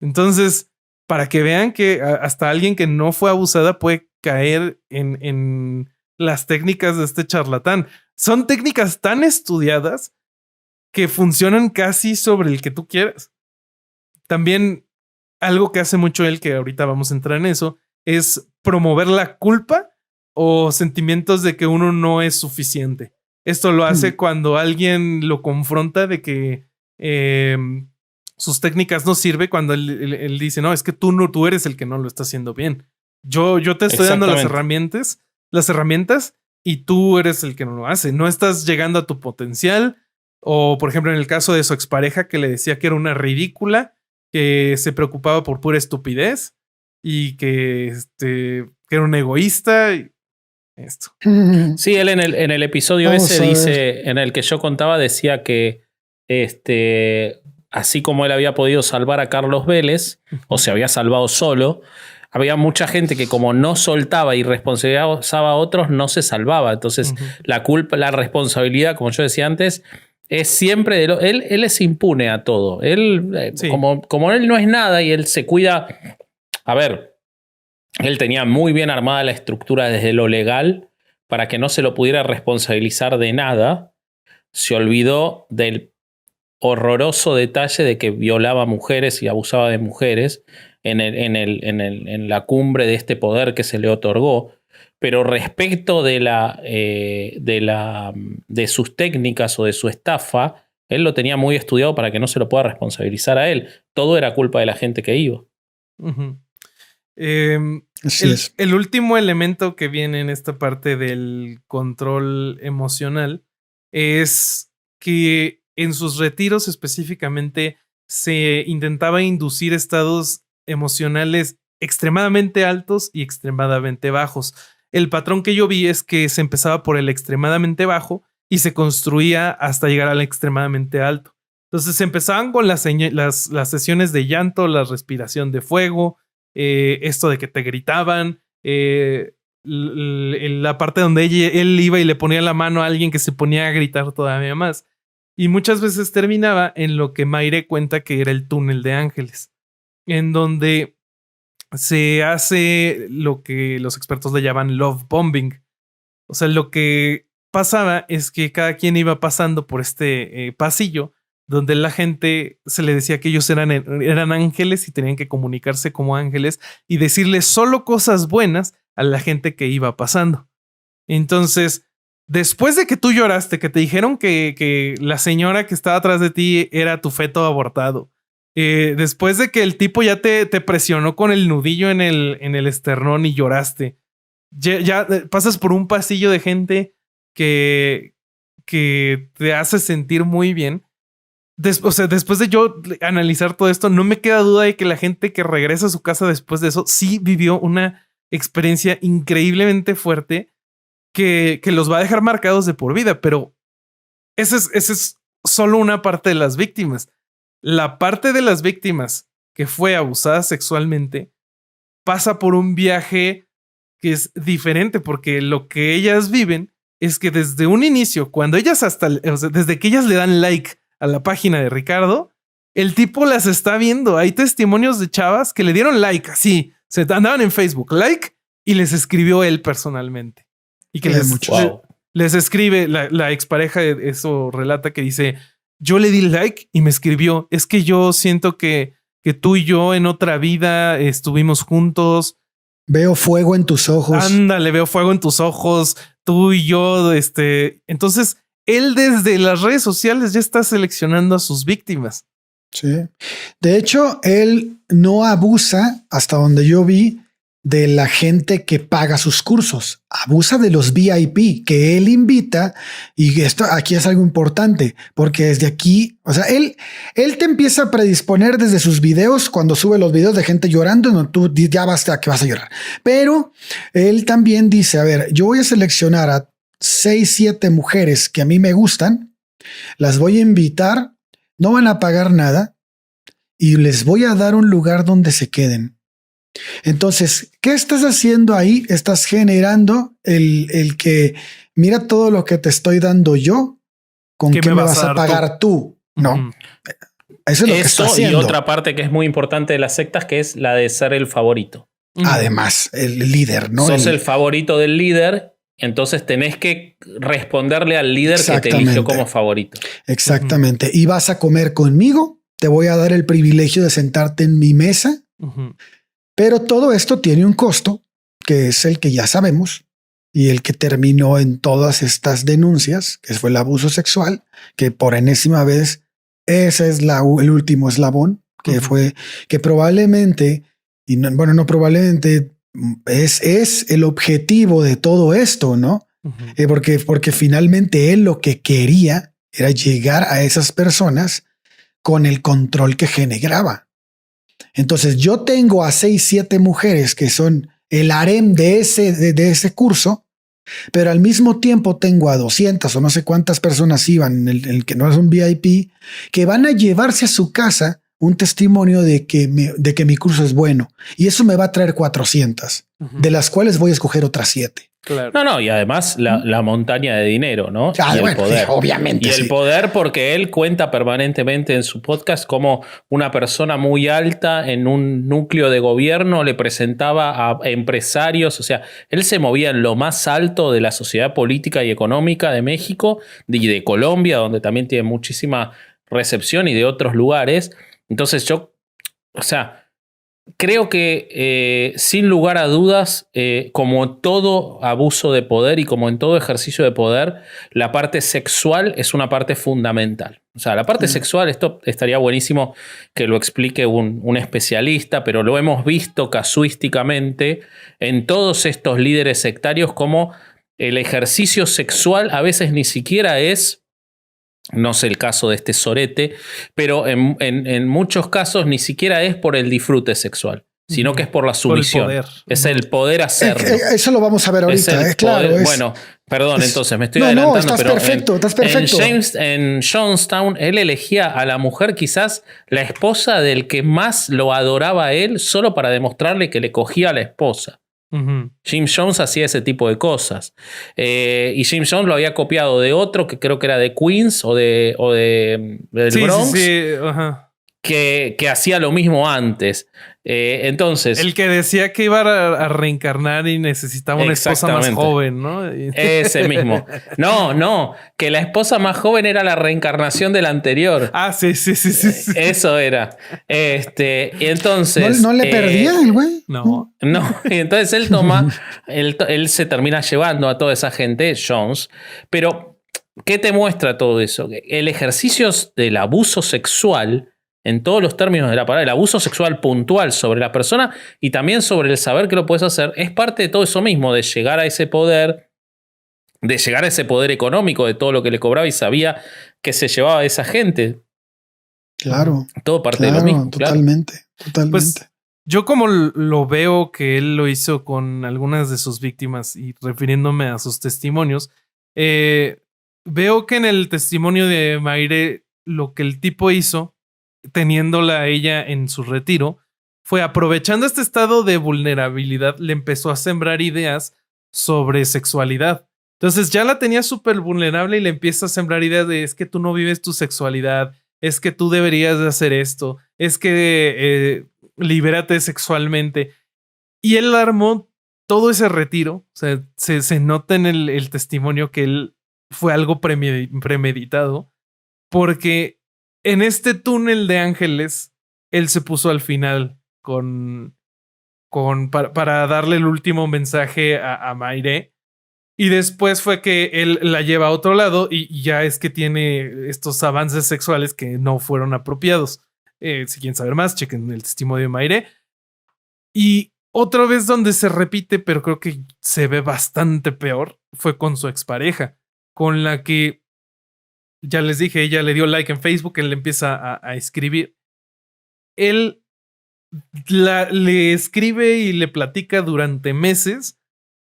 Entonces, para que vean que hasta alguien que no fue abusada puede caer en las técnicas de este charlatán. Son técnicas tan estudiadas que funcionan casi sobre el que tú quieras. También algo que hace mucho él, que ahorita vamos a entrar en eso, es promover la culpa o sentimientos de que uno no es suficiente. Esto lo hace cuando alguien lo confronta de que sus técnicas no sirven, cuando él dice: no, es que tú eres el que no lo está haciendo bien. Yo te estoy dando las herramientas y tú eres el que no lo hace. No estás llegando a tu potencial. O, por ejemplo, en el caso de su expareja, que le decía que era una ridícula, que se preocupaba por pura estupidez y que era un egoísta. Y esto. Sí, él en el episodio ese dice, en el que yo contaba, decía que así como él había podido salvar a Carlos Vélez, o se había salvado solo, había mucha gente que, como no soltaba y responsabilizaba a otros, no se salvaba. Entonces, la culpa, la responsabilidad, como yo decía antes, es siempre de él es impune a todo. Él, sí, como él no es nada y él se cuida. A ver, él tenía muy bien armada la estructura desde lo legal para que no se lo pudiera responsabilizar de nada. Se olvidó del horroroso detalle de que violaba mujeres y abusaba de mujeres en la cumbre de este poder que se le otorgó. Pero respecto de sus técnicas o de su estafa, él lo tenía muy estudiado para que no se lo pueda responsabilizar a él. Todo era culpa de la gente que iba. El último elemento que viene en esta parte del control emocional es que en sus retiros específicamente se intentaba inducir estados emocionales extremadamente altos y extremadamente bajos. El patrón que yo vi es que se empezaba por el extremadamente bajo y se construía hasta llegar al extremadamente alto. Entonces se empezaban con las sesiones de llanto, la respiración de fuego, esto de que te gritaban, la parte donde él iba y le ponía la mano a alguien que se ponía a gritar todavía más. Y muchas veces terminaba en lo que Mayre cuenta que era el túnel de ángeles, en donde se hace lo que los expertos le llaman love bombing. O sea, lo que pasaba es que cada quien iba pasando por este pasillo donde la gente se le decía que ellos eran ángeles y tenían que comunicarse como ángeles y decirle solo cosas buenas a la gente que iba pasando. Entonces, después de que tú lloraste, que te dijeron que la señora que estaba atrás de ti era tu feto abortado, después de que el tipo ya te presionó con el nudillo en el esternón y lloraste, ya pasas por un pasillo de gente que te hace sentir muy bien. O sea, después de yo analizar todo esto, no me queda duda de que la gente que regresa a su casa después de eso sí vivió una experiencia increíblemente fuerte que los va a dejar marcados de por vida. Pero esa es solo una parte de las víctimas. La parte de las víctimas que fue abusada sexualmente pasa por un viaje que es diferente, porque lo que ellas viven es que desde un inicio, cuando ellas desde que ellas le dan like a la página de Ricardo, el tipo las está viendo. Hay testimonios de chavas que le dieron like, así, se andaban en Facebook, like, y les escribió él personalmente. Y que les escribe la expareja de eso, relata que dice: yo le di like y me escribió, es que yo siento que tú y yo en otra vida estuvimos juntos. Veo fuego en tus ojos. Ándale, veo fuego en tus ojos, tú y yo, Entonces, él desde las redes sociales ya está seleccionando a sus víctimas. Sí. De hecho, él no abusa, hasta donde yo vi, de la gente que paga sus cursos. Abusa de los VIP que él invita. Y esto aquí es algo importante, porque desde aquí, o sea, él te empieza a predisponer desde sus videos, cuando sube los videos de gente llorando, no, tú ya basta que vas a llorar. Pero él también dice: a ver, yo voy a seleccionar a 6, 7 mujeres que a mí me gustan, las voy a invitar, no van a pagar nada y les voy a dar un lugar donde se queden. Entonces, ¿qué estás haciendo ahí? Estás generando el que mira todo lo que te estoy dando yo, ¿con qué me vas a pagar tú? No. Eso es lo que está haciendo. Y otra parte que es muy importante de las sectas, que es la de ser el favorito. Además, el líder, ¿no? Sos el favorito del líder. Entonces tenés que responderle al líder que te eligió como favorito. Exactamente. Y vas a comer conmigo. Te voy a dar el privilegio de sentarte en mi mesa. Pero todo esto tiene un costo, que es el que ya sabemos y el que terminó en todas estas denuncias, que fue el abuso sexual, que por enésima vez ese es el último eslabón, que fue que probablemente, y no, bueno, no probablemente, es el objetivo de todo esto, ¿no? Porque finalmente él lo que quería era llegar a esas personas con el control que generaba. Entonces yo tengo a 6, 7 mujeres que son el harem de ese curso, pero al mismo tiempo tengo a 200 o no sé cuántas personas iban, el que no es un VIP, que van a llevarse a su casa un testimonio de que mi curso es bueno, y eso me va a traer 400, de las cuales voy a escoger otras 7. Claro. No, y además la montaña de dinero, ¿no? Ah, y el poder. Obviamente. Y el poder, porque él cuenta permanentemente en su podcast cómo una persona muy alta en un núcleo de gobierno le presentaba a empresarios. O sea, él se movía en lo más alto de la sociedad política y económica de México y de Colombia, donde también tiene muchísima recepción, y de otros lugares. Entonces creo que sin lugar a dudas, como todo abuso de poder y como en todo ejercicio de poder, la parte sexual es una parte fundamental. O sea, la parte sexual, esto estaría buenísimo que lo explique un especialista, pero lo hemos visto casuísticamente en todos estos líderes sectarios, como el ejercicio sexual a veces ni siquiera es... No sé el caso de este sorete, pero en muchos casos ni siquiera es por el disfrute sexual, sino que es por la sumisión. Por el poder. Es el poder hacerlo. Eso lo vamos a ver ahorita. Claro, bueno, perdón, entonces me estoy adelantando. Estás perfecto. En Jonestown, él elegía a la mujer, quizás la esposa del que más lo adoraba a él, solo para demostrarle que le cogía a la esposa. Jim Jones hacía ese tipo de cosas. Y Jim Jones lo había copiado de otro que creo que era de Queens o del Bronx. Sí. Ajá. que hacía lo mismo antes. Entonces... El que decía que iba a reencarnar y necesitaba una esposa más joven, ¿no? Ese mismo. No, que la esposa más joven era la reencarnación de la anterior. Ah, sí. Eso era. Y entonces... ¿No le perdía el güey? No. Y entonces él se termina llevando a toda esa gente, Jones, pero ¿qué te muestra todo eso? El ejercicio del abuso sexual, en todos los términos de la palabra, el abuso sexual puntual sobre la persona y también sobre el saber que lo puedes hacer, es parte de todo eso mismo, de llegar a ese poder, económico, de todo lo que le cobraba y sabía que se llevaba a esa gente. Claro. Todo parte de lo mismo. Totalmente. Pues yo como lo veo que él lo hizo con algunas de sus víctimas y refiriéndome a sus testimonios, veo que en el testimonio de Mayre lo que el tipo hizo, teniéndola a ella en su retiro, fue aprovechando este estado de vulnerabilidad, le empezó a sembrar ideas sobre sexualidad. Entonces ya la tenía súper vulnerable y le empieza a sembrar ideas de es que tú no vives tu sexualidad, es que tú deberías de hacer esto, es que libérate sexualmente. Y él armó todo ese retiro. O sea, se nota en el testimonio que él fue algo premeditado, porque en este túnel de ángeles, él se puso al final para darle el último mensaje a Mayre. Y después fue que él la lleva a otro lado y ya es que tiene estos avances sexuales que no fueron apropiados. Si quieren saber más, chequen el testimonio de Mayre. Y otra vez donde se repite, pero creo que se ve bastante peor, fue con su expareja, con la que ya les dije, ella le dio like en Facebook, él le empieza a escribir. Él le escribe y le platica durante meses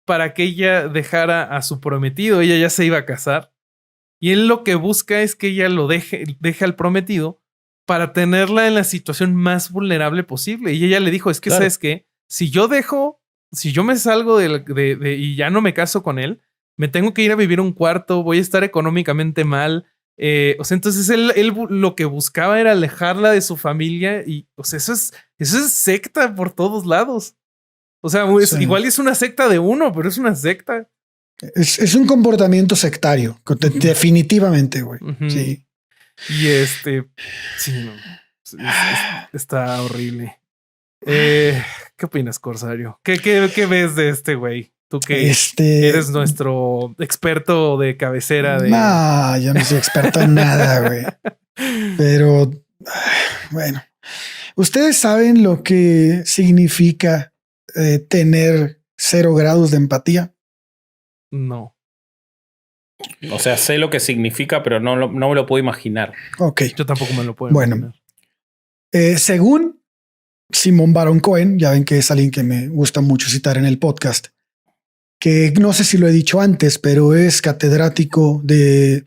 para que ella dejara a su prometido. Ella ya se iba a casar. Y él lo que busca es que ella lo deje al prometido para tenerla en la situación más vulnerable posible. Y ella le dijo, es que, claro, ¿sabes qué? Si yo me salgo y ya no me caso con él, me tengo que ir a vivir un cuarto, voy a estar económicamente mal. O sea, entonces él lo que buscaba era alejarla de su familia y, o sea, eso es secta por todos lados. O sea, sí, igual es una secta de uno, pero es una secta. Es un comportamiento sectario, definitivamente, güey. Sí. Y sí, no, está horrible. ¿Qué opinas, Corsario? ¿Qué ves de este güey? Tú que eres nuestro experto de cabecera de... No, yo no soy experto en nada, güey. Pero, bueno. ¿Ustedes saben lo que significa tener 0 grados de empatía? No. O sea, sé lo que significa, pero no me lo puedo imaginar. Ok. Yo tampoco me lo puedo imaginar. Según Simón Baron Cohen, ya ven que es alguien que me gusta mucho citar en el podcast, que no sé si lo he dicho antes, pero es catedrático de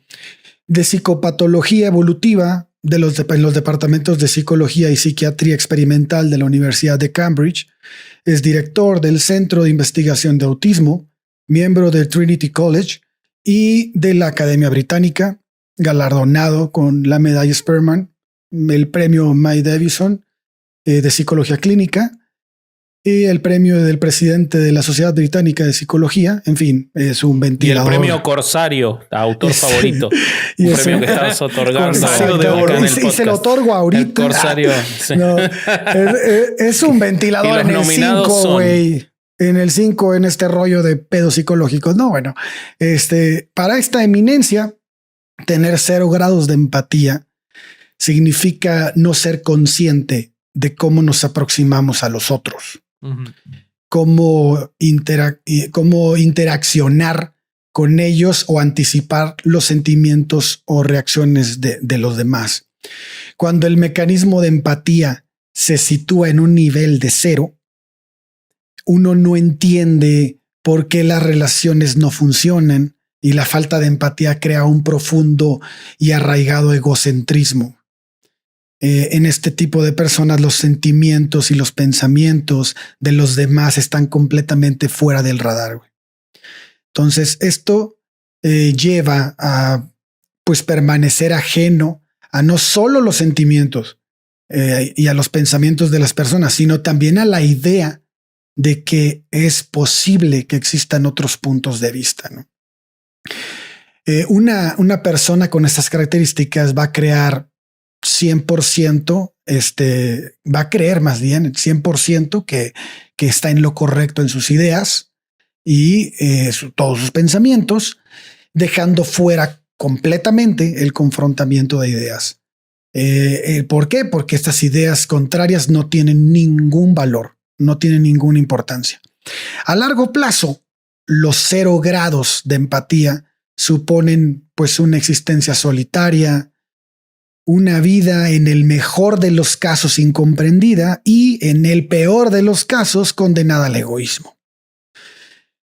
psicopatología evolutiva en los departamentos de psicología y psiquiatría experimental de la Universidad de Cambridge. Es director del Centro de Investigación de Autismo, miembro del Trinity College y de la Academia Británica, galardonado con la medalla Spearman, el premio May Davison de Psicología Clínica y el premio del presidente de la Sociedad Británica de Psicología. En fin, es un ventilador. Y el premio Corsario, autor favorito. Y un premio que estás otorgando. Corsario de oro. Y se lo otorgo ahorita. El Corsario. Sí. No, es un ventilador en el 5, güey. En el 5, en este rollo de pedos psicológicos. No, bueno, para esta eminencia, tener 0 grados de empatía significa no ser consciente de cómo nos aproximamos a los otros. Cómo interaccionar con ellos o anticipar los sentimientos o reacciones de los demás. Cuando el mecanismo de empatía se sitúa en un nivel de 0, uno no entiende por qué las relaciones no funcionan y la falta de empatía crea un profundo y arraigado egocentrismo. En este tipo de personas los sentimientos y los pensamientos de los demás están completamente fuera del radar, güey. Entonces esto lleva a pues permanecer ajeno a no solo los sentimientos, y a los pensamientos de las personas, sino también a la idea de que es posible que existan otros puntos de vista, ¿no? Una persona con estas características va a crear 100%, va a creer más bien 100% que está en lo correcto en sus ideas y todos sus pensamientos, dejando fuera completamente el confrontamiento de ideas. ¿Por qué? Porque estas ideas contrarias no tienen ningún valor, no tienen ninguna importancia. A largo plazo, los 0 grados de empatía suponen pues una existencia solitaria, una vida en el mejor de los casos incomprendida y en el peor de los casos condenada al egoísmo.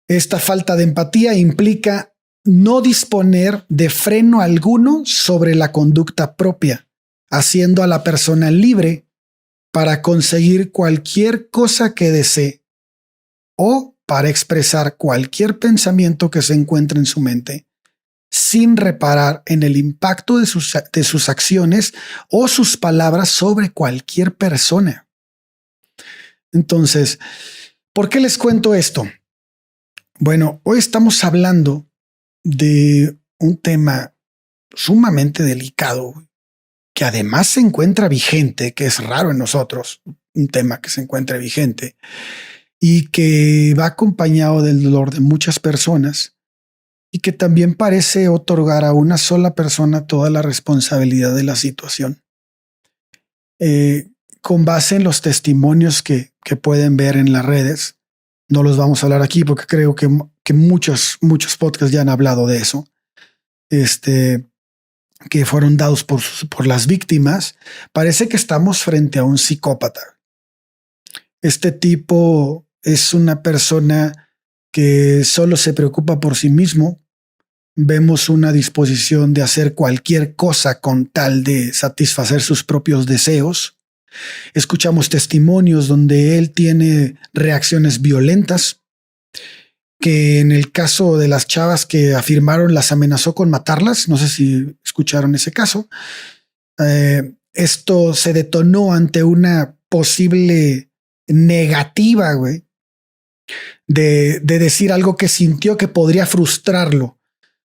Esta falta de empatía implica no disponer de freno alguno sobre la conducta propia, haciendo a la persona libre para conseguir cualquier cosa que desee o para expresar cualquier pensamiento que se encuentre en su mente, sin reparar en el impacto de sus acciones o sus palabras sobre cualquier persona. Entonces, ¿por qué les cuento esto? Bueno, hoy estamos hablando de un tema sumamente delicado, que además se encuentra vigente, que es raro en nosotros, un tema que se encuentra vigente y que va acompañado del dolor de muchas personas y que también parece otorgar a una sola persona toda la responsabilidad de la situación. Con base en los testimonios que pueden ver en las redes, no los vamos a hablar aquí porque creo que muchos podcasts ya han hablado de eso, que fueron dados por las víctimas. Parece que estamos frente a un psicópata. Este tipo es una persona que solo se preocupa por sí mismo. Vemos una disposición de hacer cualquier cosa con tal de satisfacer sus propios deseos. Escuchamos testimonios donde él tiene reacciones violentas, que en el caso de las chavas que afirmaron las amenazó con matarlas. No sé si escucharon ese caso. Esto se detonó ante una posible negativa, güey, de decir algo que sintió que podría frustrarlo.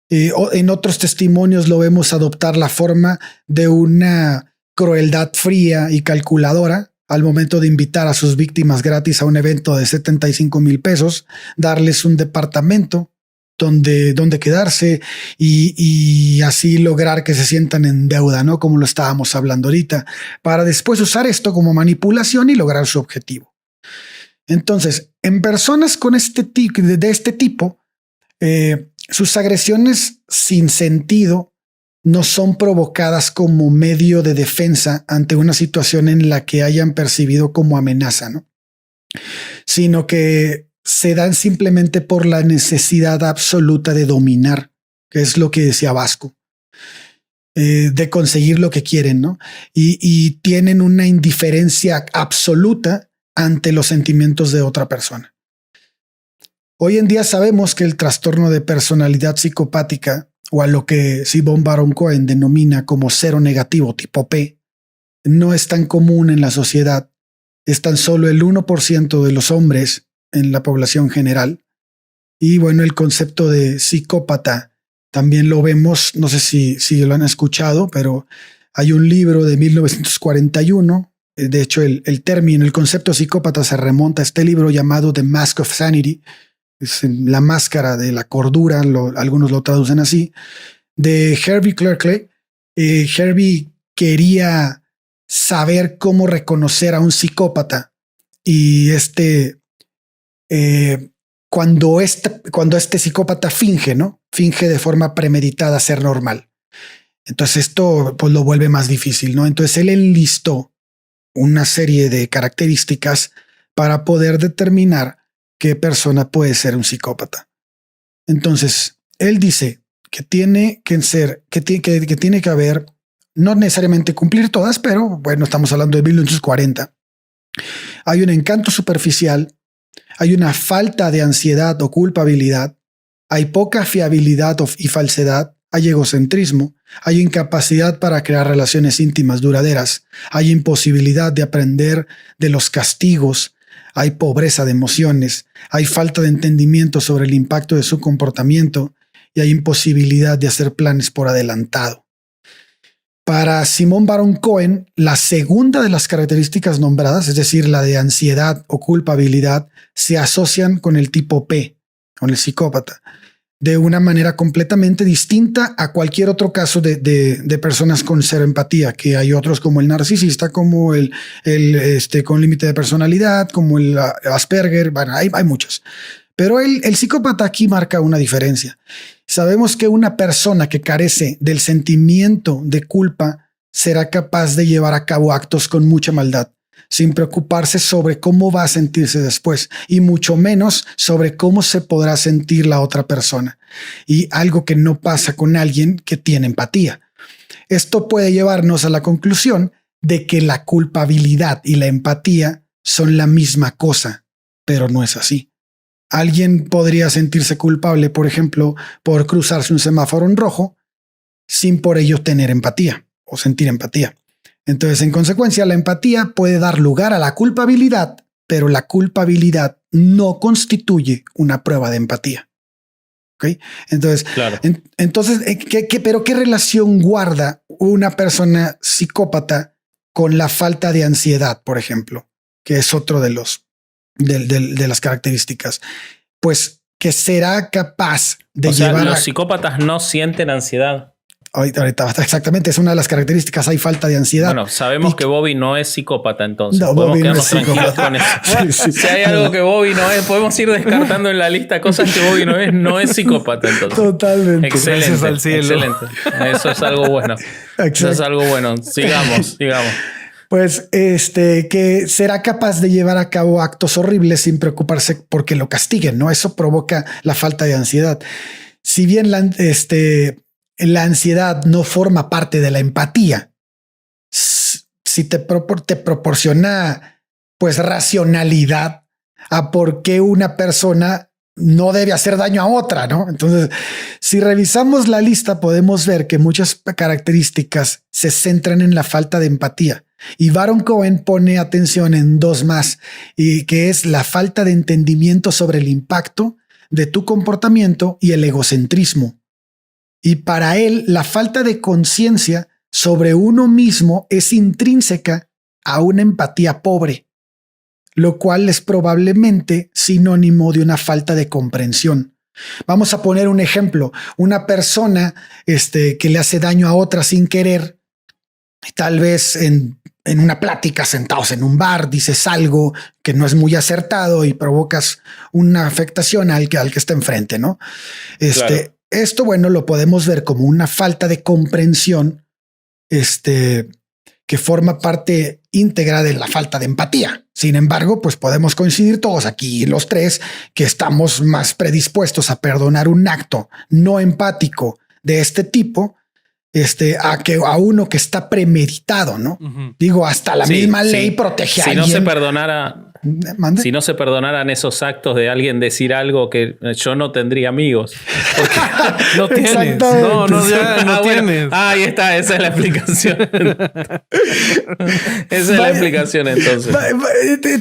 En otros testimonios lo vemos adoptar la forma de una crueldad fría y calculadora al momento de invitar a sus víctimas gratis a un evento de 75,000 pesos, darles un departamento donde quedarse y así lograr que se sientan en deuda, ¿no? Como lo estábamos hablando ahorita, para después usar esto como manipulación y lograr su objetivo. Entonces, en personas con de este tipo, sus agresiones sin sentido no son provocadas como medio de defensa ante una situación en la que hayan percibido como amenaza, ¿no? Sino que se dan simplemente por la necesidad absoluta de dominar, que es lo que decía Vasco, de conseguir lo que quieren, ¿no? Y tienen una indiferencia absoluta ante los sentimientos de otra persona. Hoy en día sabemos que el trastorno de personalidad psicopática, o a lo que Simon Baron Cohen denomina como cero negativo tipo P, no es tan común en la sociedad. Es tan solo el 1% de los hombres en la población general. Y bueno, el concepto de psicópata también lo vemos, no sé si lo han escuchado, pero hay un libro de 1941. De hecho, el término, el concepto psicópata se remonta a este libro llamado The Mask of Sanity. Es la máscara de la cordura, algunos lo traducen así, de Hervey Clerkley. Hervey quería saber cómo reconocer a un psicópata y cuando este psicópata finge, ¿no? Finge de forma premeditada ser normal. Entonces esto pues lo vuelve más difícil, ¿no? Entonces él enlistó una serie de características para poder determinar qué persona puede ser un psicópata. Entonces, él dice que tiene que haber, no necesariamente cumplir todas, pero bueno, estamos hablando de 1940. Hay un encanto superficial, hay una falta de ansiedad o culpabilidad, hay poca fiabilidad y falsedad, hay egocentrismo, hay incapacidad para crear relaciones íntimas duraderas, hay imposibilidad de aprender de los castigos, hay pobreza de emociones, hay falta de entendimiento sobre el impacto de su comportamiento y hay imposibilidad de hacer planes por adelantado. Para Simón Baron Cohen, la segunda de las características nombradas, es decir, la de ansiedad o culpabilidad, se asocian con el tipo P, con el psicópata, de una manera completamente distinta a cualquier otro caso de personas con cero empatía, que hay otros como el narcisista, como el con límite de personalidad, como el Asperger, bueno, hay muchos. Pero el psicópata aquí marca una diferencia. Sabemos que una persona que carece del sentimiento de culpa será capaz de llevar a cabo actos con mucha maldad, sin preocuparse sobre cómo va a sentirse después y mucho menos sobre cómo se podrá sentir la otra persona. Y algo que no pasa con alguien que tiene empatía. Esto puede llevarnos a la conclusión de que la culpabilidad y la empatía son la misma cosa, pero no es así. Alguien podría sentirse culpable, por ejemplo, por cruzarse un semáforo en rojo, sin por ello tener empatía o sentir empatía. Entonces, en consecuencia, la empatía puede dar lugar a la culpabilidad, pero la culpabilidad no constituye una prueba de empatía. ¿Ok? Entonces, Claro. ¿Pero qué relación guarda una persona psicópata con la falta de ansiedad, por ejemplo? Que es otro de las características. Pues que será capaz de llevar los psicópatas no sienten ansiedad. Ahorita, exactamente, es una de las características. Hay falta de ansiedad. Bueno, sabemos que Bobby no es psicópata, entonces. No, podemos Bobby no quedarnos es tranquilos psicópata. con eso. Sí. Si hay algo que Bobby no es, podemos ir descartando en la lista cosas que Bobby no es psicópata, entonces. Totalmente. Excelente, Gracias al cielo. excelente. Eso es algo bueno. Eso es algo bueno. Sigamos. Pues que será capaz de llevar a cabo actos horribles sin preocuparse porque lo castiguen, ¿no? Eso provoca la falta de ansiedad. Si bien la ansiedad no forma parte de la empatía, si te proporciona pues racionalidad a por qué una persona no debe hacer daño a otra, ¿no? Entonces, si revisamos la lista, podemos ver que muchas características se centran en la falta de empatía. Y Baron Cohen pone atención en dos más, y que es la falta de entendimiento sobre el impacto de tu comportamiento y el egocentrismo. Y para él, la falta de conciencia sobre uno mismo es intrínseca a una empatía pobre, lo cual es probablemente sinónimo de una falta de comprensión. Vamos a poner un ejemplo. Una persona que le hace daño a otra sin querer, tal vez en una plática, sentados en un bar, dices algo que no es muy acertado y provocas una afectación al que está enfrente, ¿no? Claro. Esto, bueno, lo podemos ver como una falta de comprensión, que forma parte íntegra de la falta de empatía. Sin embargo, pues podemos coincidir todos aquí, los tres, que estamos más predispuestos a perdonar un acto no empático de este tipo, a uno que está premeditado, ¿no? Ujú. Digo, hasta la misma ley protege a Si alguien. no se perdonara, ¿Mande? si no se perdonaran esos actos de alguien decir algo que yo no tendría amigos. Porque No tienes. Exactamente. No, ya no bueno, tienes. ahí está, esa es la explicación. Esa es la explicación entonces.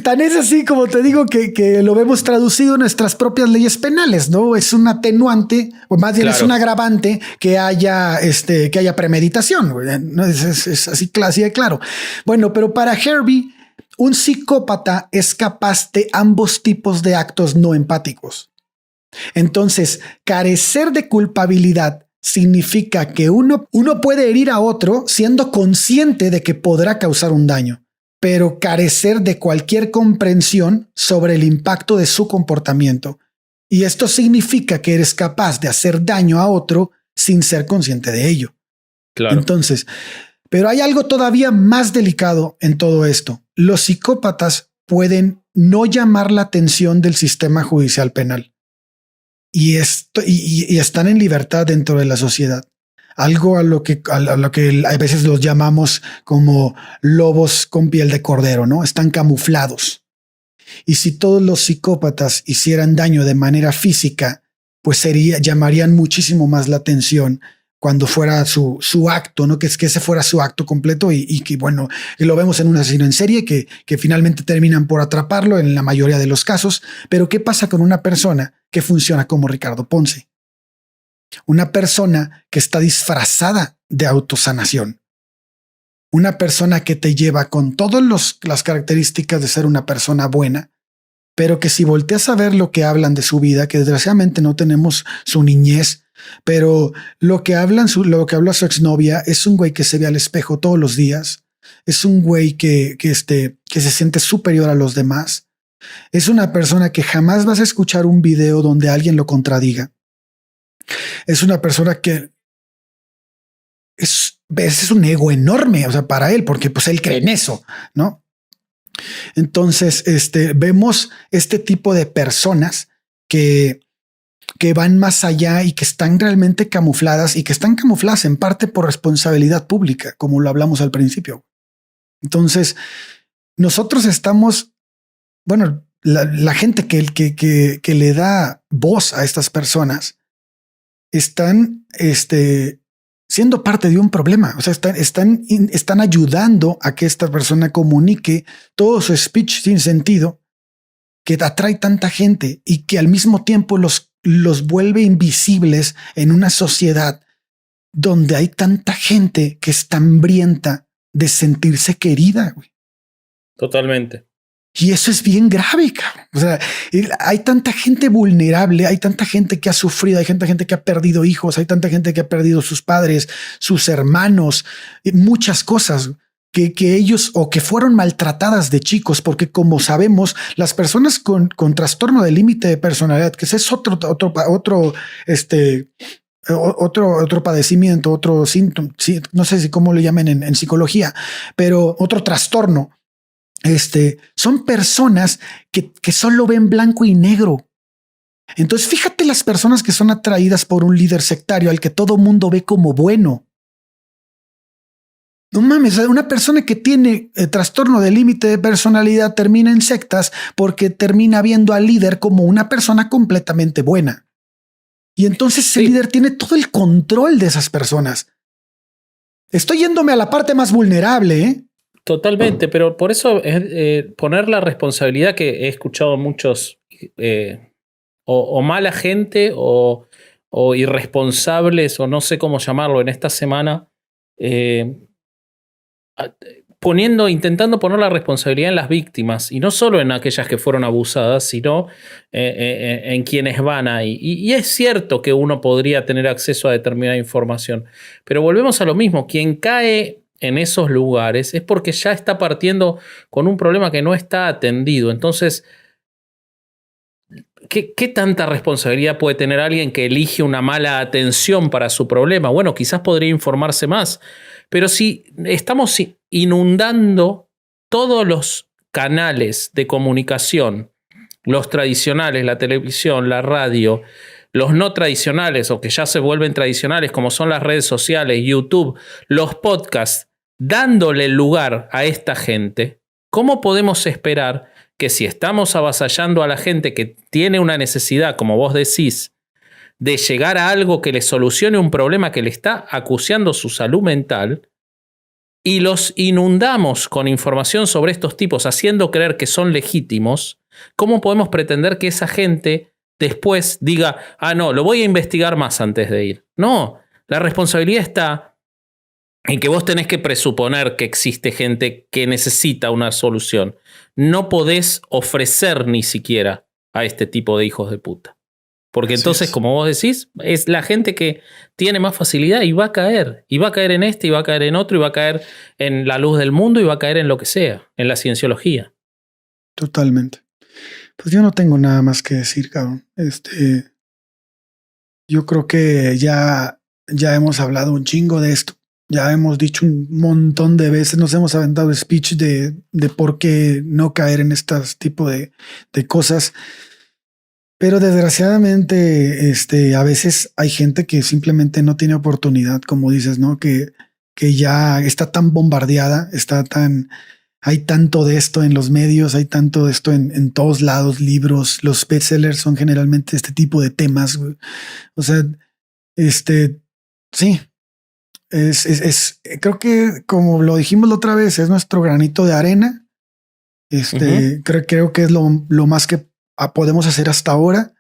Tan es así como te digo que lo vemos traducido en nuestras propias leyes penales, ¿no? Es un atenuante, o más bien es un agravante que haya premeditación. ¿No? Es así de claro. Bueno, pero para Herbie, un psicópata es capaz de ambos tipos de actos no empáticos. Entonces, carecer de culpabilidad significa que uno puede herir a otro siendo consciente de que podrá causar un daño, pero carecer de cualquier comprensión sobre el impacto de su comportamiento. Y esto significa que eres capaz de hacer daño a otro sin ser consciente de ello. Claro. Entonces, pero hay algo todavía más delicado en todo esto. Los psicópatas pueden no llamar la atención del sistema judicial penal y están en libertad dentro de la sociedad. Algo a lo que a veces los llamamos como lobos con piel de cordero, ¿no? Están camuflados. Y si todos los psicópatas hicieran daño de manera física, pues llamarían muchísimo más la atención cuando fuera su acto, ¿no? Que ese fuera su acto completo y que, bueno, y lo vemos en un asesino en serie que finalmente terminan por atraparlo en la mayoría de los casos. Pero ¿qué pasa con una persona que funciona como Ricardo Ponce? Una persona que está disfrazada de autosanación. Una persona que te lleva con todas las características de ser una persona buena, pero que si volteas a ver lo que hablan de su vida, que desgraciadamente no tenemos su niñez, pero lo que habla su exnovia es un güey que se ve al espejo todos los días, es un güey que se siente superior a los demás, es una persona que jamás vas a escuchar un video donde alguien lo contradiga, es una persona que es un ego enorme, o sea, para él, porque pues él cree en eso, ¿no? Entonces, vemos este tipo de personas que van más allá y que están realmente camufladas y que están camufladas en parte por responsabilidad pública, como lo hablamos al principio. Entonces, nosotros estamos, bueno, la gente que le da voz a estas personas están, siendo parte de un problema. O sea, están ayudando a que esta persona comunique todo su speech sin sentido, que atrae tanta gente y que al mismo tiempo los vuelve invisibles en una sociedad donde hay tanta gente que está hambrienta de sentirse querida, güey. Totalmente. Y eso es bien grave, cabrón. O sea, hay tanta gente vulnerable, hay tanta gente que ha sufrido, hay tanta gente que ha perdido hijos, hay tanta gente que ha perdido sus padres, sus hermanos, muchas cosas que ellos o que fueron maltratadas de chicos, porque como sabemos, las personas con trastorno de límite de personalidad, que ese es otro padecimiento, otro síntoma, no sé si cómo le llamen en psicología, pero otro trastorno. Son personas que solo ven blanco y negro. Entonces, fíjate las personas que son atraídas por un líder sectario al que todo mundo ve como bueno. No mames, una persona que tiene trastorno de límite de personalidad termina en sectas porque termina viendo al líder como una persona completamente buena. Y entonces el líder tiene todo el control de esas personas. Estoy yéndome a la parte más vulnerable, ¿eh? Totalmente, pero por eso poner la responsabilidad que he escuchado muchos o mala gente o irresponsables o no sé cómo llamarlo en esta semana, intentando poner la responsabilidad en las víctimas y no solo en aquellas que fueron abusadas, sino en quienes van ahí. Y es cierto que uno podría tener acceso a determinada información, pero volvemos a lo mismo, quien cae en esos lugares es porque ya está partiendo con un problema que no está atendido. Entonces, ¿qué tanta responsabilidad puede tener alguien que elige una mala atención para su problema? Bueno, quizás podría informarse más, pero si estamos inundando todos los canales de comunicación, los tradicionales, la televisión, la radio, los no tradicionales o que ya se vuelven tradicionales como son las redes sociales, YouTube, los podcasts, dándole lugar a esta gente, ¿cómo podemos esperar que si estamos avasallando a la gente que tiene una necesidad, como vos decís, de llegar a algo que le solucione un problema que le está acuciando su salud mental, y los inundamos con información sobre estos tipos haciendo creer que son legítimos, ¿cómo podemos pretender que esa gente después diga, no, lo voy a investigar más antes de ir? No, la responsabilidad está en que vos tenés que presuponer que existe gente que necesita una solución. No podés ofrecer ni siquiera a este tipo de hijos de puta. Porque entonces, como vos decís, es la gente que tiene más facilidad y va a caer. Y va a caer en y va a caer en otro, y va a caer en la luz del mundo, y va a caer en lo que sea, en la cienciología. Totalmente. Pues yo no tengo nada más que decir, cabrón. Yo creo que ya hemos hablado un chingo de esto. Ya hemos dicho un montón de veces, nos hemos aventado speech de por qué no caer en este tipo de cosas. Pero desgraciadamente, a veces hay gente que simplemente no tiene oportunidad, como dices, ¿no? Que ya está tan bombardeada, hay tanto de esto en los medios, hay tanto de esto en todos lados, libros, los bestsellers son generalmente este tipo de temas, güey. O sea, sí, Creo que, como lo dijimos la otra vez, es nuestro granito de arena. Creo que es lo más que podemos hacer hasta ahora.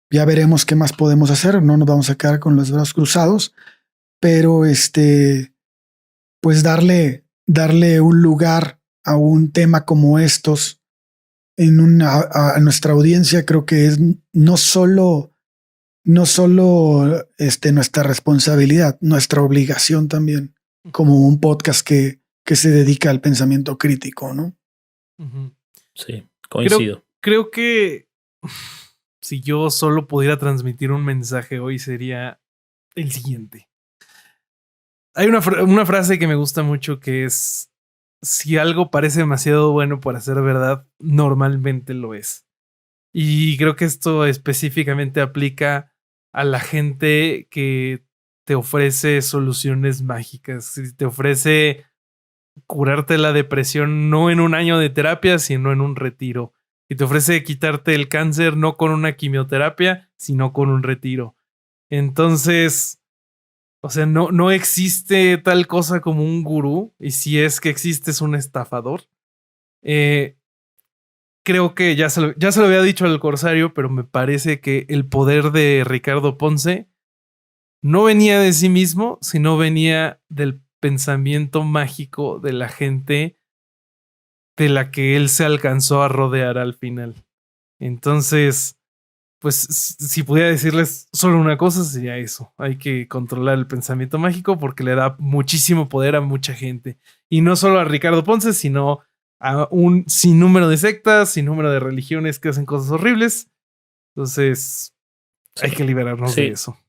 Ya veremos qué más podemos hacer. No nos vamos a quedar con los brazos cruzados, pero pues darle un lugar a un tema como estos a nuestra audiencia, creo que es no solo nuestra responsabilidad, nuestra obligación también, como un podcast que se dedica al pensamiento crítico, ¿no? Sí, coincido. Creo que si yo solo pudiera transmitir un mensaje hoy sería el siguiente. Hay una frase que me gusta mucho que es: si algo parece demasiado bueno para ser verdad, normalmente lo es. Y creo que esto específicamente aplica a la gente que te ofrece soluciones mágicas. Si te ofrece curarte la depresión no en un año de terapia, sino en un retiro. Y te ofrece quitarte el cáncer no con una quimioterapia, sino con un retiro. Entonces, o sea, no existe tal cosa como un gurú. Y si es que existe, es un estafador. Creo que ya se lo había dicho al Corsario, pero me parece que el poder de Ricardo Ponce no venía de sí mismo, sino venía del pensamiento mágico de la gente de la que él se alcanzó a rodear al final. Entonces, pues si pudiera decirles solo una cosa, sería eso. Hay que controlar el pensamiento mágico porque le da muchísimo poder a mucha gente. Y no solo a Ricardo Ponce, sino a un sinnúmero de sectas, sinnúmero de religiones que hacen cosas horribles. Entonces, hay que liberarnos de eso.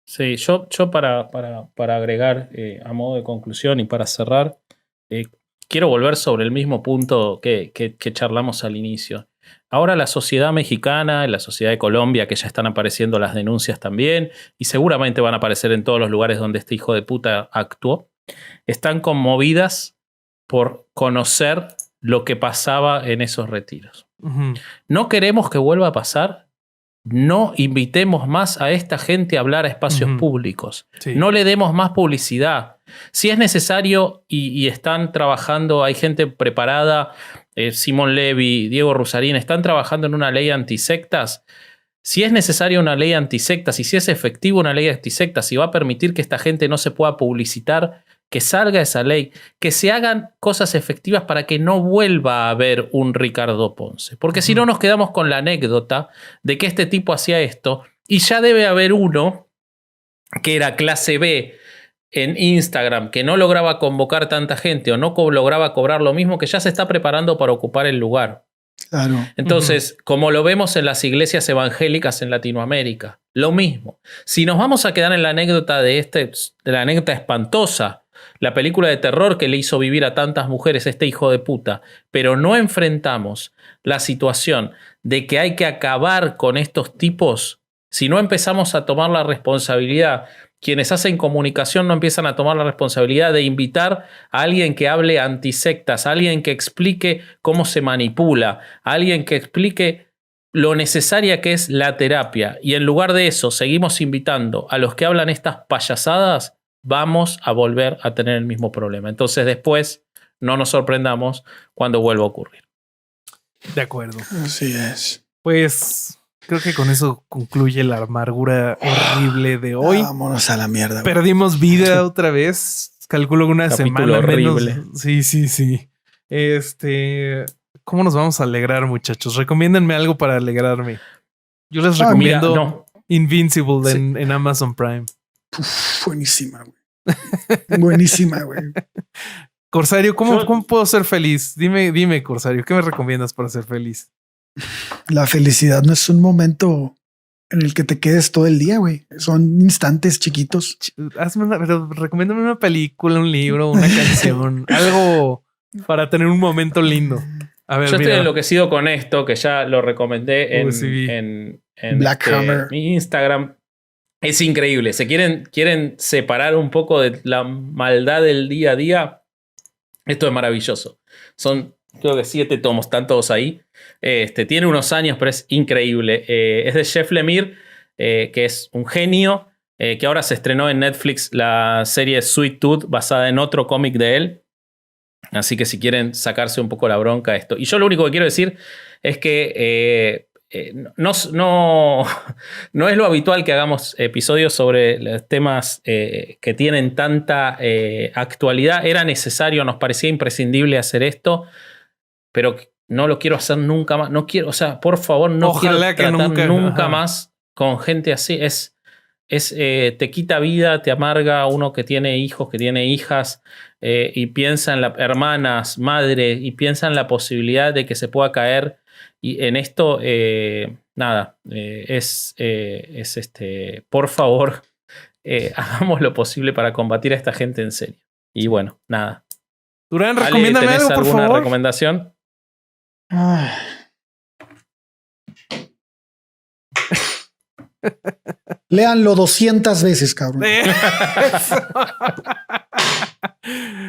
Sí, yo para agregar a modo de conclusión y para cerrar, quiero volver sobre el mismo punto que charlamos al inicio. Ahora la sociedad mexicana y la sociedad de Colombia, que ya están apareciendo las denuncias también, y seguramente van a aparecer en todos los lugares donde este hijo de puta actuó, están conmovidas por conocer lo que pasaba en esos retiros. No queremos que vuelva a pasar. No invitemos más a esta gente a hablar a espacios públicos. Sí. No le demos más publicidad. Si es necesario y están trabajando, hay gente preparada, Simón Levy, Diego Rusarín, están trabajando en una ley antisectas. Si es necesaria una ley antisectas y si es efectiva una ley antisectas y va a permitir que esta gente no se pueda publicitar, que salga esa ley, que se hagan cosas efectivas para que no vuelva a haber un Ricardo Ponce. Porque si no nos quedamos con la anécdota de que este tipo hacía esto y ya debe haber uno que era clase B en Instagram, que no lograba convocar tanta gente o no lograba cobrar lo mismo, que ya se está preparando para ocupar el lugar. Claro. Entonces, como lo vemos en las iglesias evangélicas en Latinoamérica, lo mismo. Si nos vamos a quedar en la anécdota de la anécdota espantosa, la película de terror que le hizo vivir a tantas mujeres este hijo de puta, pero no enfrentamos la situación de que hay que acabar con estos tipos, si no empezamos a tomar la responsabilidad, quienes hacen comunicación no empiezan a tomar la responsabilidad de invitar a alguien que hable antisectas, a alguien que explique cómo se manipula, a alguien que explique lo necesaria que es la terapia, y en lugar de eso seguimos invitando a los que hablan estas payasadas, vamos a volver a tener el mismo problema. Entonces después no nos sorprendamos cuando vuelva a ocurrir. De acuerdo. Así es. Pues creo que con eso concluye la amargura horrible de hoy. Vámonos a la mierda. Perdimos vida otra vez. Calculo que una semana horrible. Menos. Sí. ¿Cómo nos vamos a alegrar, muchachos? Recomiéndenme algo para alegrarme. Yo les recomiendo Invincible en Amazon Prime. Uf, buenísima, güey. Buenísima, güey. Corsario, ¿cómo puedo ser feliz? Dime, Corsario, ¿qué me recomiendas para ser feliz? La felicidad no es un momento en el que te quedes todo el día, güey. Son instantes chiquitos. Recomiéndame una película, un libro, una canción, algo para tener un momento lindo. A ver, yo estoy enloquecido con esto, que ya lo recomendé en Black Hammer. Mi Instagram. Es increíble. ¿Se quieren separar un poco de la maldad del día a día? Esto es maravilloso. Son, creo que 7 tomos, están todos ahí. Tiene unos años, pero es increíble. Es de Jeff Lemire, que es un genio. que ahora se estrenó en Netflix la serie Sweet Tooth, basada en otro cómic de él. Así que si quieren sacarse un poco la bronca esto. Y yo lo único que quiero decir es que no es lo habitual que hagamos episodios sobre los temas que tienen tanta actualidad. Era necesario, nos parecía imprescindible hacer esto, pero no lo quiero hacer nunca más. No quiero, o sea, por favor, no Ojalá quiero tratar que nunca más con gente así. Te quita vida, te amarga uno que tiene hijos, que tiene hijas, y piensa en las hermanas, madre, y piensa en la posibilidad de que se pueda caer. Y en esto, por favor, hagamos lo posible para combatir a esta gente en serio. Y bueno, nada. Durán, Ale, recomiéndame ¿tenés algo, por alguna favor. recomendación? Léanlo 200 veces, cabrón.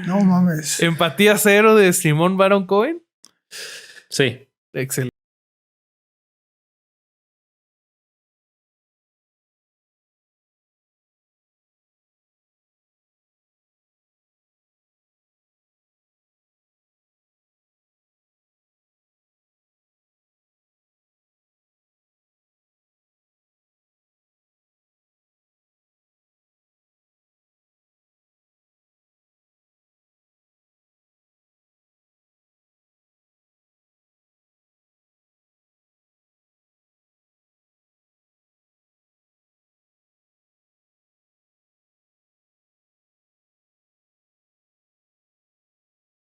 No mames. Empatía cero de Simón Baron Cohen. Sí. Excelente.